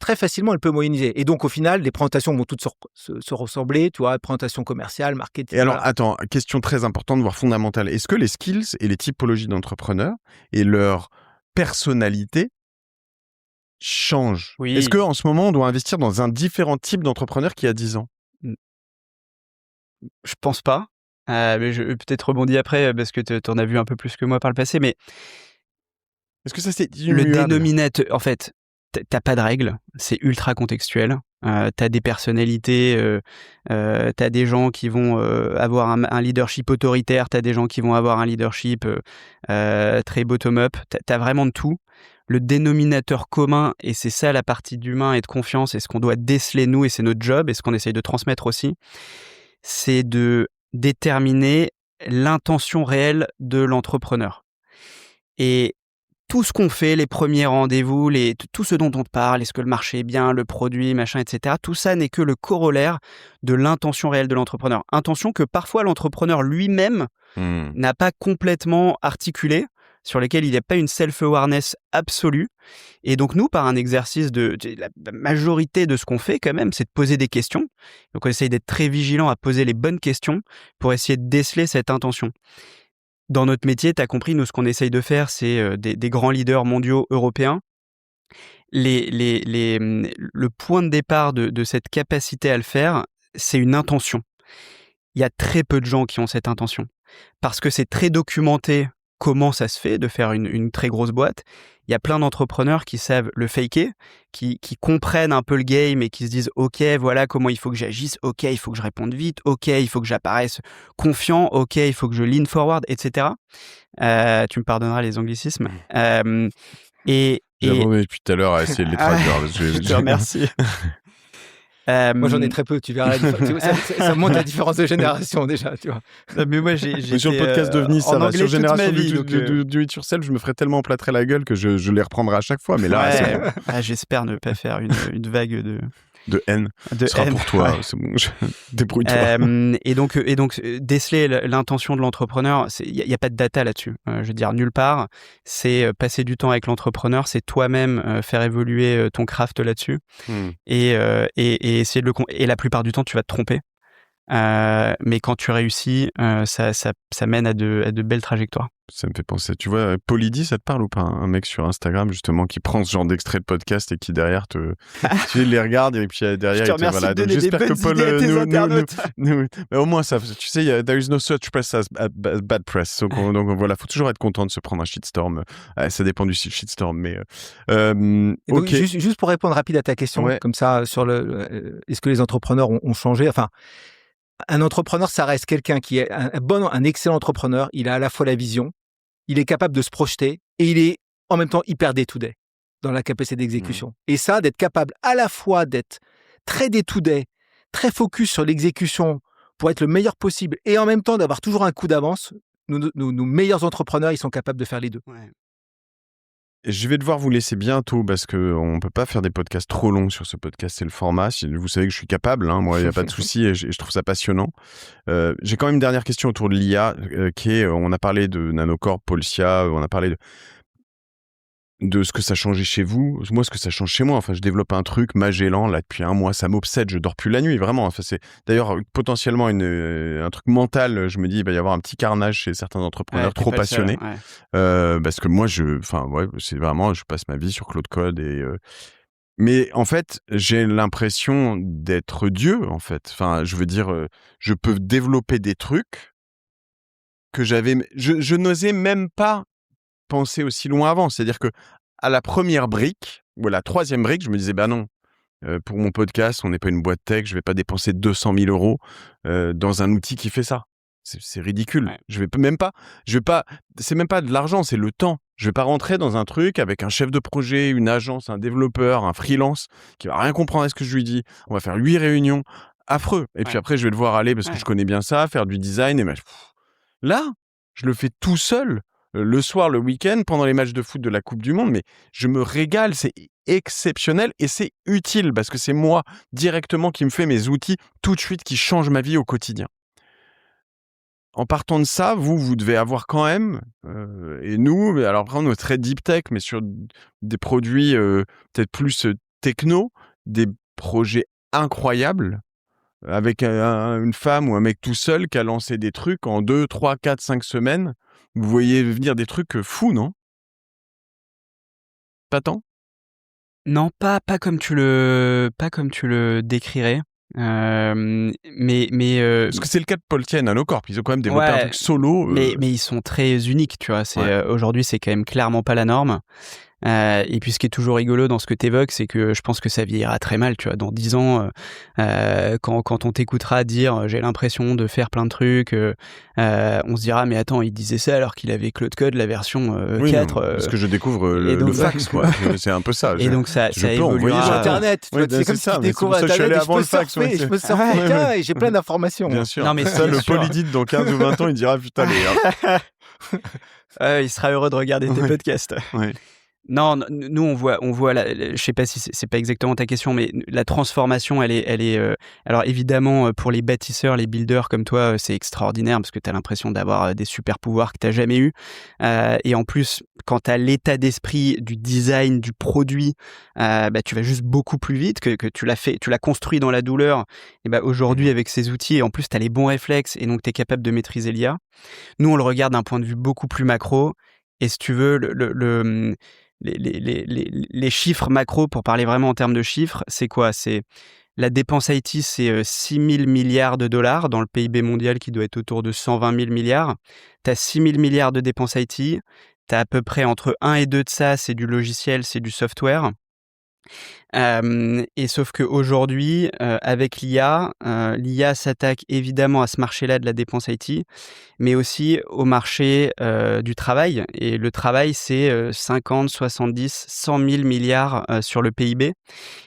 très facilement, elle peut moyenniser. Et donc, au final, les présentations vont toutes se ressembler, tu vois, présentation commerciale, marketing. Et alors, attends, question très importante, voire fondamentale. Est-ce que les skills et les typologies d'entrepreneurs et leur personnalité changent? Oui. Est-ce qu'en ce moment, on doit investir dans un différent type d'entrepreneur qu'il y a 10 ans? Je pense pas. Mais je peut-être rebondir après parce que t'en as vu un peu plus que moi par le passé. Mais est-ce que ça c'est le dénominateur, en fait, t'as pas de règles. C'est ultra contextuel. T'as des personnalités, t'as des gens qui vont avoir un leadership autoritaire, t'as des gens qui vont avoir un leadership très bottom-up. T'as vraiment de tout. Le dénominateur commun, et c'est ça la partie d'humain et de confiance, et ce qu'on doit déceler nous, et c'est notre job, et ce qu'on essaye de transmettre aussi, c'est de déterminer l'intention réelle de l'entrepreneur. Et tout ce qu'on fait, les premiers rendez-vous, tout ce dont on te parle, est-ce que le marché est bien, le produit, machin, etc., tout ça n'est que le corollaire de l'intention réelle de l'entrepreneur. Intention que parfois l'entrepreneur lui-même n'a pas complètement articulée, sur lesquels il n'y a pas une self-awareness absolue. Et donc nous, par un exercice la majorité de ce qu'on fait quand même, c'est de poser des questions. Donc on essaye d'être très vigilant à poser les bonnes questions pour essayer de déceler cette intention. Dans notre métier, tu as compris, nous, ce qu'on essaye de faire, c'est des grands leaders mondiaux européens. Le point de départ de cette capacité à le faire, c'est une intention. Il y a très peu de gens qui ont cette intention. Parce que c'est très documenté comment ça se fait de faire une très grosse boîte. Il y a plein d'entrepreneurs qui savent le faker, qui comprennent un peu le game et qui se disent « Ok, voilà comment il faut que j'agisse. Ok, il faut que je réponde vite. Ok, il faut que j'apparaisse confiant. Ok, il faut que je lean forward, etc. » Tu me pardonneras les anglicismes. J'avais depuis tout à l'heure à essayer de les traduire. Je te remercie. Moi, j'en ai très peu, tu verras. Ça montre la différence de génération déjà, tu vois. Mais moi, j'ai sur le podcast d'OVNI, ça va. Sur génération du it yourself, je me ferais tellement plâtrer la gueule que je les reprendrai à chaque fois. Mais là, j'espère ne pas faire une vague de haine. Ce sera pour toi, c'est bon. Débrouille-toi. Et donc, déceler l'intention de l'entrepreneur, il n'y a pas de data là-dessus. Je veux dire, nulle part. C'est passer du temps avec l'entrepreneur, c'est toi-même faire évoluer ton craft là-dessus. Et essayer de et la plupart du temps, tu vas te tromper. Mais quand tu réussis, ça mène à de belles trajectoires. Ça me fait penser, tu vois, Polydi, ça te parle ou pas? Un mec sur Instagram, justement, qui prend ce genre d'extrait de podcast et qui derrière tu les regardes et puis derrière, il te voilà. Donc, j'espère que Paul nous, mais au moins ça, tu sais, there is no such press as bad press. Donc voilà, faut toujours être content de se prendre un shitstorm. Ça dépend du shitstorm, mais donc, juste pour répondre rapide à ta question, comme ça, sur est-ce que les entrepreneurs ont changé? Enfin, un entrepreneur, ça reste quelqu'un qui est un excellent entrepreneur. Il a à la fois la vision, il est capable de se projeter et il est en même temps hyper day-to-day dans la capacité d'exécution. Et ça, d'être capable à la fois d'être très day-to-day, très focus sur l'exécution pour être le meilleur possible et en même temps d'avoir toujours un coup d'avance, nos meilleurs entrepreneurs, ils sont capables de faire les deux. Ouais. Je vais devoir vous laisser bientôt parce qu'on ne peut pas faire des podcasts trop longs sur ce podcast, c'est le format. Vous savez que je suis capable, hein, moi, il n'y a pas de souci et je trouve ça passionnant. J'ai quand même une dernière question autour de l'IA on a parlé de Nanocorp, Polcia, on a parlé de ce que ça changeait chez vous. Moi, ce que ça change chez moi, enfin, je développe un truc, Magellan, là, depuis 1 mois, ça m'obsède, je dors plus la nuit, vraiment. Enfin, c'est d'ailleurs potentiellement un truc mental. Je me dis, il va y avoir un petit carnage chez certains entrepreneurs trop passionnés. Parce que moi, c'est vraiment, je passe ma vie sur Claude Code Mais en fait, j'ai l'impression d'être Dieu, en fait. Enfin, je veux dire, je peux développer des trucs que je n'osais même pas penser aussi loin avant. C'est-à-dire que à la première brique ou à la troisième brique, je me disais, bah non, pour mon podcast, on n'est pas une boîte tech, je vais pas dépenser 200 000 euros dans un outil qui fait ça. C'est ridicule. Ouais. Je vais même pas, c'est même pas de l'argent, c'est le temps. Je vais pas rentrer dans un truc avec un chef de projet, une agence, un développeur, un freelance qui va rien comprendre à ce que je lui dis. On va faire 8 réunions, affreux. Et puis après, je vais devoir aller parce que je connais bien ça, faire du design et là, je le fais tout seul. Le soir, le week-end, pendant les matchs de foot de la Coupe du Monde, mais je me régale, c'est exceptionnel et c'est utile parce que c'est moi directement qui me fais mes outils tout de suite qui changent ma vie au quotidien. En partant de ça, vous devez avoir quand même, et nous, alors après on est très deep tech, mais sur des produits peut-être plus techno, des projets incroyables, avec une femme ou un mec tout seul qui a lancé des trucs en 2, 3, 4, 5 semaines. Vous voyez venir des trucs fous, non? Pas tant? Non, pas comme tu le décrirais. Mais Parce que c'est le cas de Paul Tien, Nanocorp. Ils ont quand même développé un truc solo. Mais ils sont très uniques, tu vois. Aujourd'hui, c'est quand même clairement pas la norme. Et puis ce qui est toujours rigolo dans ce que tu évoques, c'est que je pense que ça vieillira très mal, tu vois. Dans 10 ans, quand on t'écoutera dire j'ai l'impression de faire plein de trucs, on se dira mais attends, il disait ça alors qu'il avait Claude Code la version 4. Parce que je découvre le fax, quoi. C'est un peu ça. Et donc ça évoluera. Sur Internet, c'est comme si tu découvres Internet, je me sers putain et j'ai plein d'informations. Bien sûr. Non, mais ça, le polydite dans 15 ou 20 ans, il dira putain, il sera heureux de regarder tes podcasts. Ouais. Non, nous on voit je sais pas si c'est pas exactement ta question, mais la transformation, elle est alors évidemment pour les bâtisseurs, les builders comme toi, c'est extraordinaire parce que tu as l'impression d'avoir des super pouvoirs que tu n'as jamais eu. Et en plus, quand tu as l'état d'esprit du design, du produit, tu vas juste beaucoup plus vite que tu l'as construit dans la douleur. Et aujourd'hui, avec ces outils, et en plus, tu as les bons réflexes et donc tu es capable de maîtriser l'IA. Nous, on le regarde d'un point de vue beaucoup plus macro. Et si tu veux, les chiffres macro, pour parler vraiment en termes de chiffres, c'est quoi? C'est la dépense IT, c'est 6 000 milliards de dollars dans le PIB mondial qui doit être autour de 120 000 milliards. Tu as 6 000 milliards de dépenses IT. Tu as à peu près entre 1 et 2 de ça, c'est du logiciel, c'est du software. Et sauf qu'aujourd'hui, avec l'IA, l'IA s'attaque évidemment à ce marché-là de la dépense IT, mais aussi au marché du travail. Et le travail, c'est 50, 70, 100 000 milliards sur le PIB.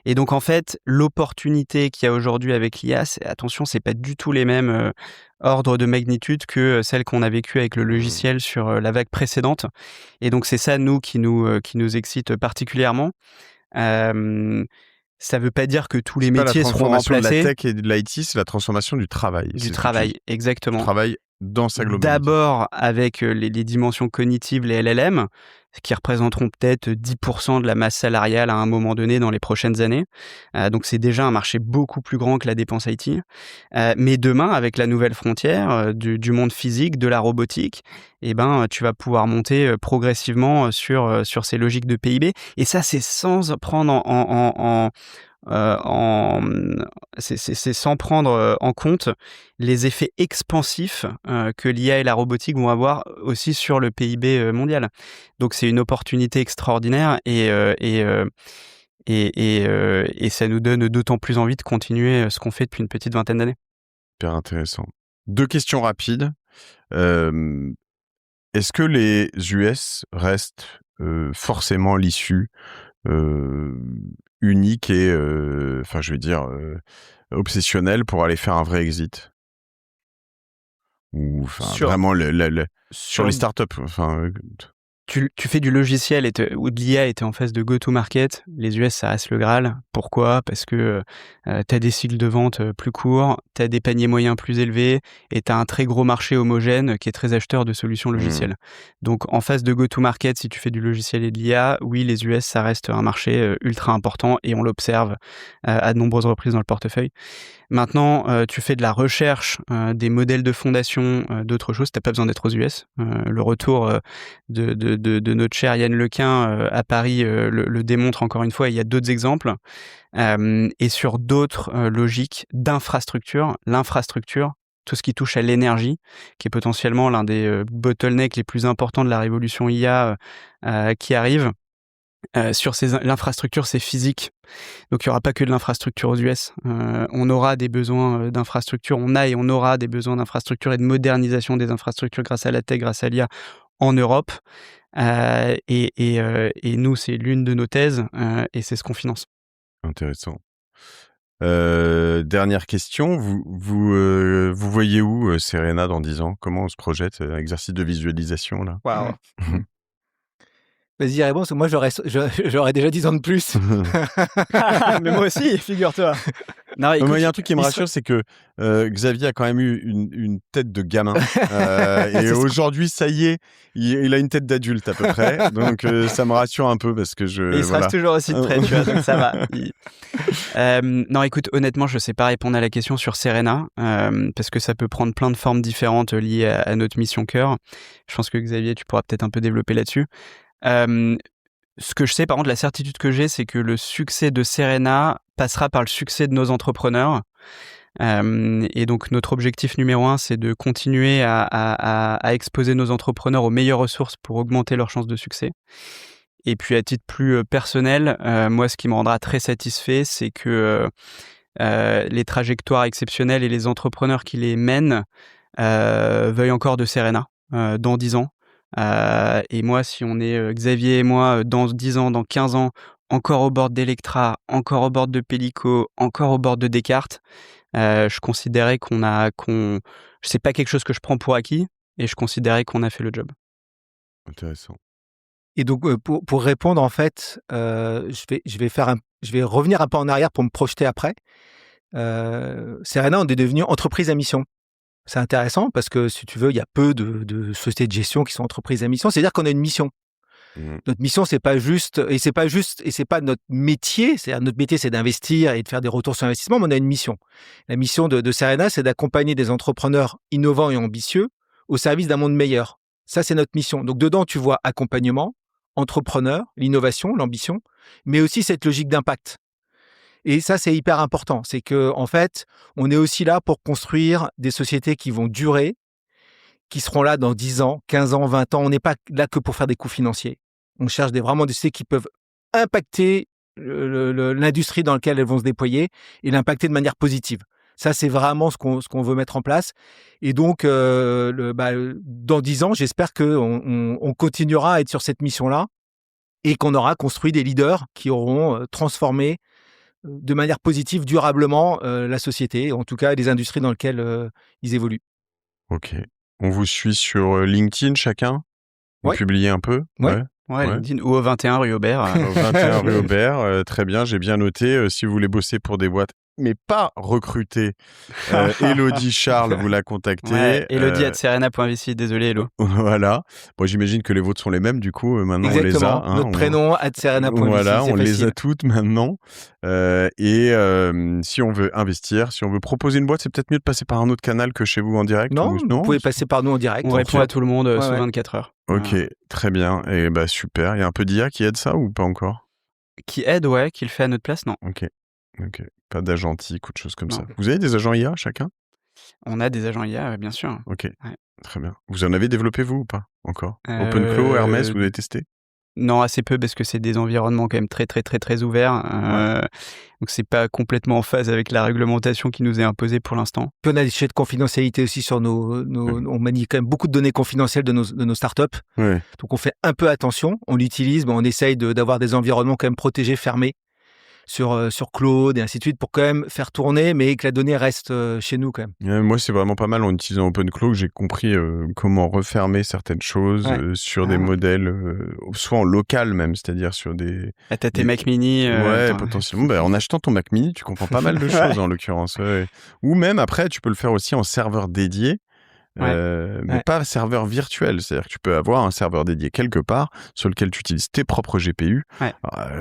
Et donc, en fait, l'opportunité qu'il y a aujourd'hui avec l'IA, attention, c'est pas du tout les mêmes ordres de magnitude que celle qu'on a vécue avec le logiciel sur la vague précédente. Et donc, c'est ça, nous, qui nous excite particulièrement. Ça veut pas dire que tous les métiers seront remplacés. La transformation de la tech et de l'IT, c'est la transformation du travail. Du travail, exactement. Du travail dans sa globalité. D'abord avec les dimensions cognitives, les LLM, qui représenteront peut-être 10% de la masse salariale à un moment donné dans les prochaines années. Donc c'est déjà un marché beaucoup plus grand que la dépense IT. Mais demain, avec la nouvelle frontière du monde physique, de la robotique, tu vas pouvoir monter progressivement sur ces logiques de PIB. Et ça, c'est sans prendre c'est sans prendre en compte les effets expansifs que l'IA et la robotique vont avoir aussi sur le PIB mondial. Donc c'est une opportunité extraordinaire et ça nous donne d'autant plus envie de continuer ce qu'on fait depuis une petite vingtaine d'années. Hyper intéressant. 2 questions rapides. Est-ce que les US restent forcément l'issue unique et obsessionnel pour aller faire un vrai exit, ou vraiment sur les startups, Tu fais du logiciel ou de l'IA et tu es en phase de go-to-market. Les US, ça reste le Graal. Pourquoi? Parce que tu as des cycles de vente plus courts, tu as des paniers moyens plus élevés et tu as un très gros marché homogène qui est très acheteur de solutions logicielles. Donc, en phase de go-to-market, si tu fais du logiciel et de l'IA, oui, les US, ça reste un marché ultra important et on l'observe à de nombreuses reprises dans le portefeuille. Maintenant, tu fais de la recherche, des modèles de fondation, d'autres choses, tu n'as pas besoin d'être aux US. Le retour de de notre cher Yann Lequin à Paris le démontre encore une fois. Il y a d'autres exemples. Et sur d'autres logiques d'infrastructure, l'infrastructure, tout ce qui touche à l'énergie, qui est potentiellement l'un des bottlenecks les plus importants de la révolution IA qui arrive. Sur l'infrastructure, c'est physique. Donc, il n'y aura pas que de l'infrastructure aux US. On aura des besoins d'infrastructure. On aura des besoins d'infrastructure et de modernisation des infrastructures grâce à la tech, grâce à l'IA en Europe. Et nous, c'est l'une de nos thèses et c'est ce qu'on finance. Intéressant. Dernière question. Vous voyez où Serena dans 10 ans? Comment on se projette? Exercice de visualisation, là. Waouh. Vas-y, réponds, parce que moi, j'aurais déjà 10 ans de plus. Mais moi aussi, figure-toi. Non, écoute, il y a un truc qui me rassure, c'est que Xavier a quand même eu une tête de gamin. Et aujourd'hui, ça y est, il a une tête d'adulte à peu près. Donc, ça me rassure un peu parce que Et il se reste toujours aussi de près, tu vois, donc ça va. Non, écoute, honnêtement, je ne sais pas répondre à la question sur Serena, parce que ça peut prendre plein de formes différentes liées à notre mission cœur. Je pense que Xavier, tu pourras peut-être un peu développer là-dessus. Ce que je sais, par contre, la certitude que j'ai, c'est que le succès de Serena passera par le succès de nos entrepreneurs. Et donc, notre objectif numéro 1, c'est de continuer à exposer nos entrepreneurs aux meilleures ressources pour augmenter leurs chances de succès. Et puis, à titre plus personnel, moi, ce qui me rendra très satisfait, c'est que les trajectoires exceptionnelles et les entrepreneurs qui les mènent veuillent encore de Serena dans 10 ans. Et moi, si on est Xavier et moi dans 10 ans, dans 15 ans, encore au bord d'Electra, encore au bord de Pellico, encore au bord de Descartes, je considérais c'est pas quelque chose que je prends pour acquis, et je considérais qu'on a fait le job. Intéressant. Et donc, pour répondre, en fait, je vais revenir un peu en arrière pour me projeter après. Serena, on est devenu entreprise à mission. C'est intéressant parce que, si tu veux, il y a peu de sociétés de gestion qui sont entreprises à mission. C'est-à-dire qu'on a une mission. Notre mission, c'est pas notre métier. Notre métier, c'est d'investir et de faire des retours sur investissement, mais on a une mission. La mission de Serena, c'est d'accompagner des entrepreneurs innovants et ambitieux au service d'un monde meilleur. Ça, c'est notre mission. Donc, dedans, tu vois accompagnement, entrepreneur, l'innovation, l'ambition, mais aussi cette logique d'impact. Et ça, c'est hyper important. C'est que, en fait, on est aussi là pour construire des sociétés qui vont durer, qui seront là dans 10 ans, 15 ans, 20 ans. On n'est pas là que pour faire des coûts financiers. On cherche vraiment des sociétés qui peuvent impacter l'industrie dans laquelle elles vont se déployer et l'impacter de manière positive. Ça, c'est vraiment ce qu'on veut mettre en place. Et donc, dans 10 ans, j'espère qu'on continuera à être sur cette mission-là et qu'on aura construit des leaders qui auront transformé de manière positive, durablement, la société, en tout cas les industries dans lesquelles ils évoluent. Ok. On vous suit sur LinkedIn chacun? Vous publiez un peu? Ouais, LinkedIn ou au 21 rue Aubert. Au 21 rue Aubert, très bien, j'ai bien noté. Si vous voulez bosser pour des boîtes, mais pas recruter, Élodie Charles, vous la contactez. Ouais, Élodie@serena.vc, désolé Élo. Voilà. Bon, j'imagine que les vôtres sont les mêmes, du coup, maintenant. Exactement. On les a. Notre prénom, @serena.vc. Voilà, on facile. les a toutes maintenant. Si on veut investir, si on veut proposer une boîte, c'est peut-être mieux de passer par un autre canal que chez vous en direct. Non, vous pouvez passer par nous en direct. On répond à tout le monde sous 24 heures. Ok, très bien. Et super. Il y a un peu d'IA qui aide ça ou pas encore? Qui aide, ouais, qui le fait à notre place, non. Ok. Pas d'agentique ou de choses comme ça. Vous avez des agents IA chacun? On a des agents IA, bien sûr. Ok, ouais. Très bien. Vous en avez développé vous ou pas encore? OpenClaw, Hermès, vous avez testé? Non, assez peu, parce que c'est des environnements quand même très très très très ouverts. Donc c'est pas complètement en phase avec la réglementation qui nous est imposée pour l'instant. Puis on a des sujets de confidentialité aussi sur on manie quand même beaucoup de données confidentielles de nos startups. Ouais. Donc on fait un peu attention, on l'utilise, mais on essaye d'avoir des environnements quand même protégés, fermés sur Claude et ainsi de suite pour quand même faire tourner, mais que la donnée reste chez nous quand même. Moi, c'est vraiment pas mal en utilisant OpenClaw que j'ai compris comment refermer certaines choses sur des modèles, soit en local même, c'est-à-dire sur des... T'as tes Mac Mini. Potentiellement. En achetant ton Mac Mini, tu comprends pas mal de choses en l'occurrence. Ouais. Ou même après, tu peux le faire aussi en serveur dédié. mais pas serveur virtuel. C'est-à-dire que tu peux avoir un serveur dédié quelque part sur lequel tu utilises tes propres GPU. Ouais.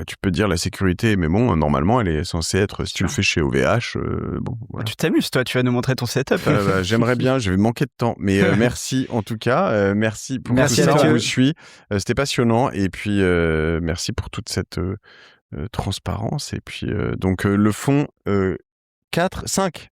Tu peux dire la sécurité, mais bon, normalement, elle est censée être, si tu le fais chez OVH, bon, voilà. Tu t'amuses, toi, tu vas nous montrer ton setup. J'aimerais bien, je vais manquer de temps, mais merci en tout cas, merci pour tout ça, on vous suit, c'était passionnant, et puis merci pour toute cette transparence, et puis donc le fonds 5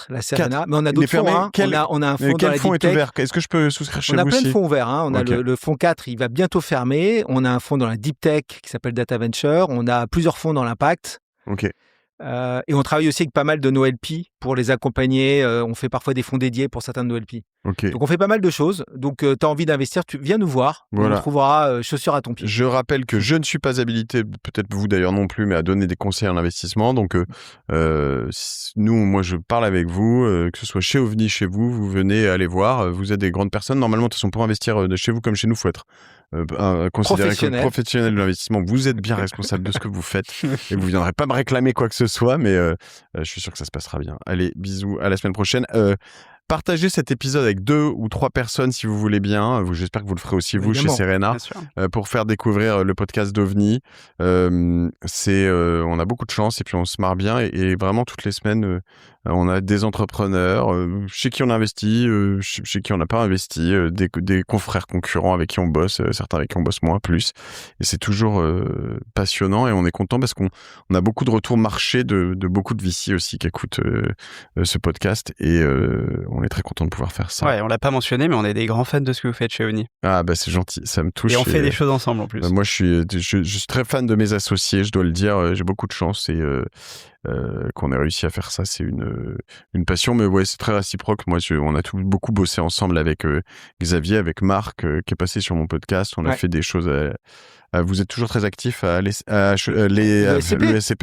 la Serena, mais on a d'autres fonds. On a un fonds dans la fonds Deep Tech. est ouvert? Est-ce que je peux souscrire chez vous? On a plein aussi de fonds ouverts. On a le fonds 4, il va bientôt fermer. On a un fonds dans la Deep Tech qui s'appelle Data Venture. On a plusieurs fonds dans l'Impact. Ok. Et on travaille aussi avec pas mal de nos LP pour les accompagner. On fait parfois des fonds dédiés pour certains de nos LP. Okay. Donc on fait pas mal de choses. Donc tu as envie d'investir, tu viens nous voir. Voilà. On trouvera chaussures à ton pied. Je rappelle que je ne suis pas habilité, peut-être vous d'ailleurs non plus, mais à donner des conseils en investissement. Donc moi je parle avec vous, que ce soit chez OVNI, chez vous, vous venez aller voir. Vous êtes des grandes personnes. Normalement, de toute façon, pour investir chez vous comme chez nous, il faut être considéré comme professionnel de l'investissement. Vous êtes bien responsable de ce que vous faites et vous viendrez pas me réclamer quoi que ce soit, mais je suis sûr que ça se passera bien. Allez, bisous, à la semaine prochaine. Partagez cet épisode avec 2 ou 3 personnes si vous voulez bien. J'espère que vous le ferez aussi vous chez Serena pour faire découvrir le podcast d'OVNI. On a beaucoup de chance et puis on se marre bien et vraiment toutes les semaines on a des entrepreneurs chez qui on a investi, chez qui on n'a pas investi, des confrères concurrents avec qui on bosse, certains avec qui on bosse moins, plus. Et c'est toujours passionnant et on est content parce qu'on a beaucoup de retours marché de beaucoup de VC aussi qui écoutent ce podcast et on est très content de pouvoir faire ça. Ouais, on l'a pas mentionné, mais on est des grands fans de ce que vous faites chez OVNI. Ah bah c'est gentil, ça me touche. Et on fait des choses ensemble en plus. Moi je suis très fan de mes associés, je dois le dire, j'ai beaucoup de chance et qu'on ait réussi à faire ça, c'est une passion, mais ouais, c'est très réciproque. Moi, on a beaucoup bossé ensemble avec Xavier, avec Marc, qui est passé sur mon podcast. On a fait des choses. Vous êtes toujours très actif à l'ESCP,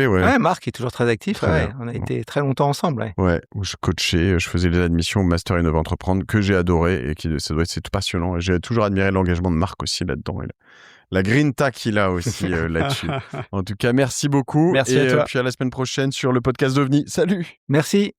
ouais. Ouais, Marc est toujours très actif. On a été très longtemps ensemble. Ouais, où je coachais, je faisais les admissions au Master Innov Entreprendre que j'ai adoré et c'est passionnant. J'ai toujours admiré l'engagement de Marc aussi là-dedans. La grinta qu'il a aussi là-dessus. En tout cas, merci beaucoup. Merci à toi. Puis à la semaine prochaine sur le podcast d'OVNI. Salut. Merci.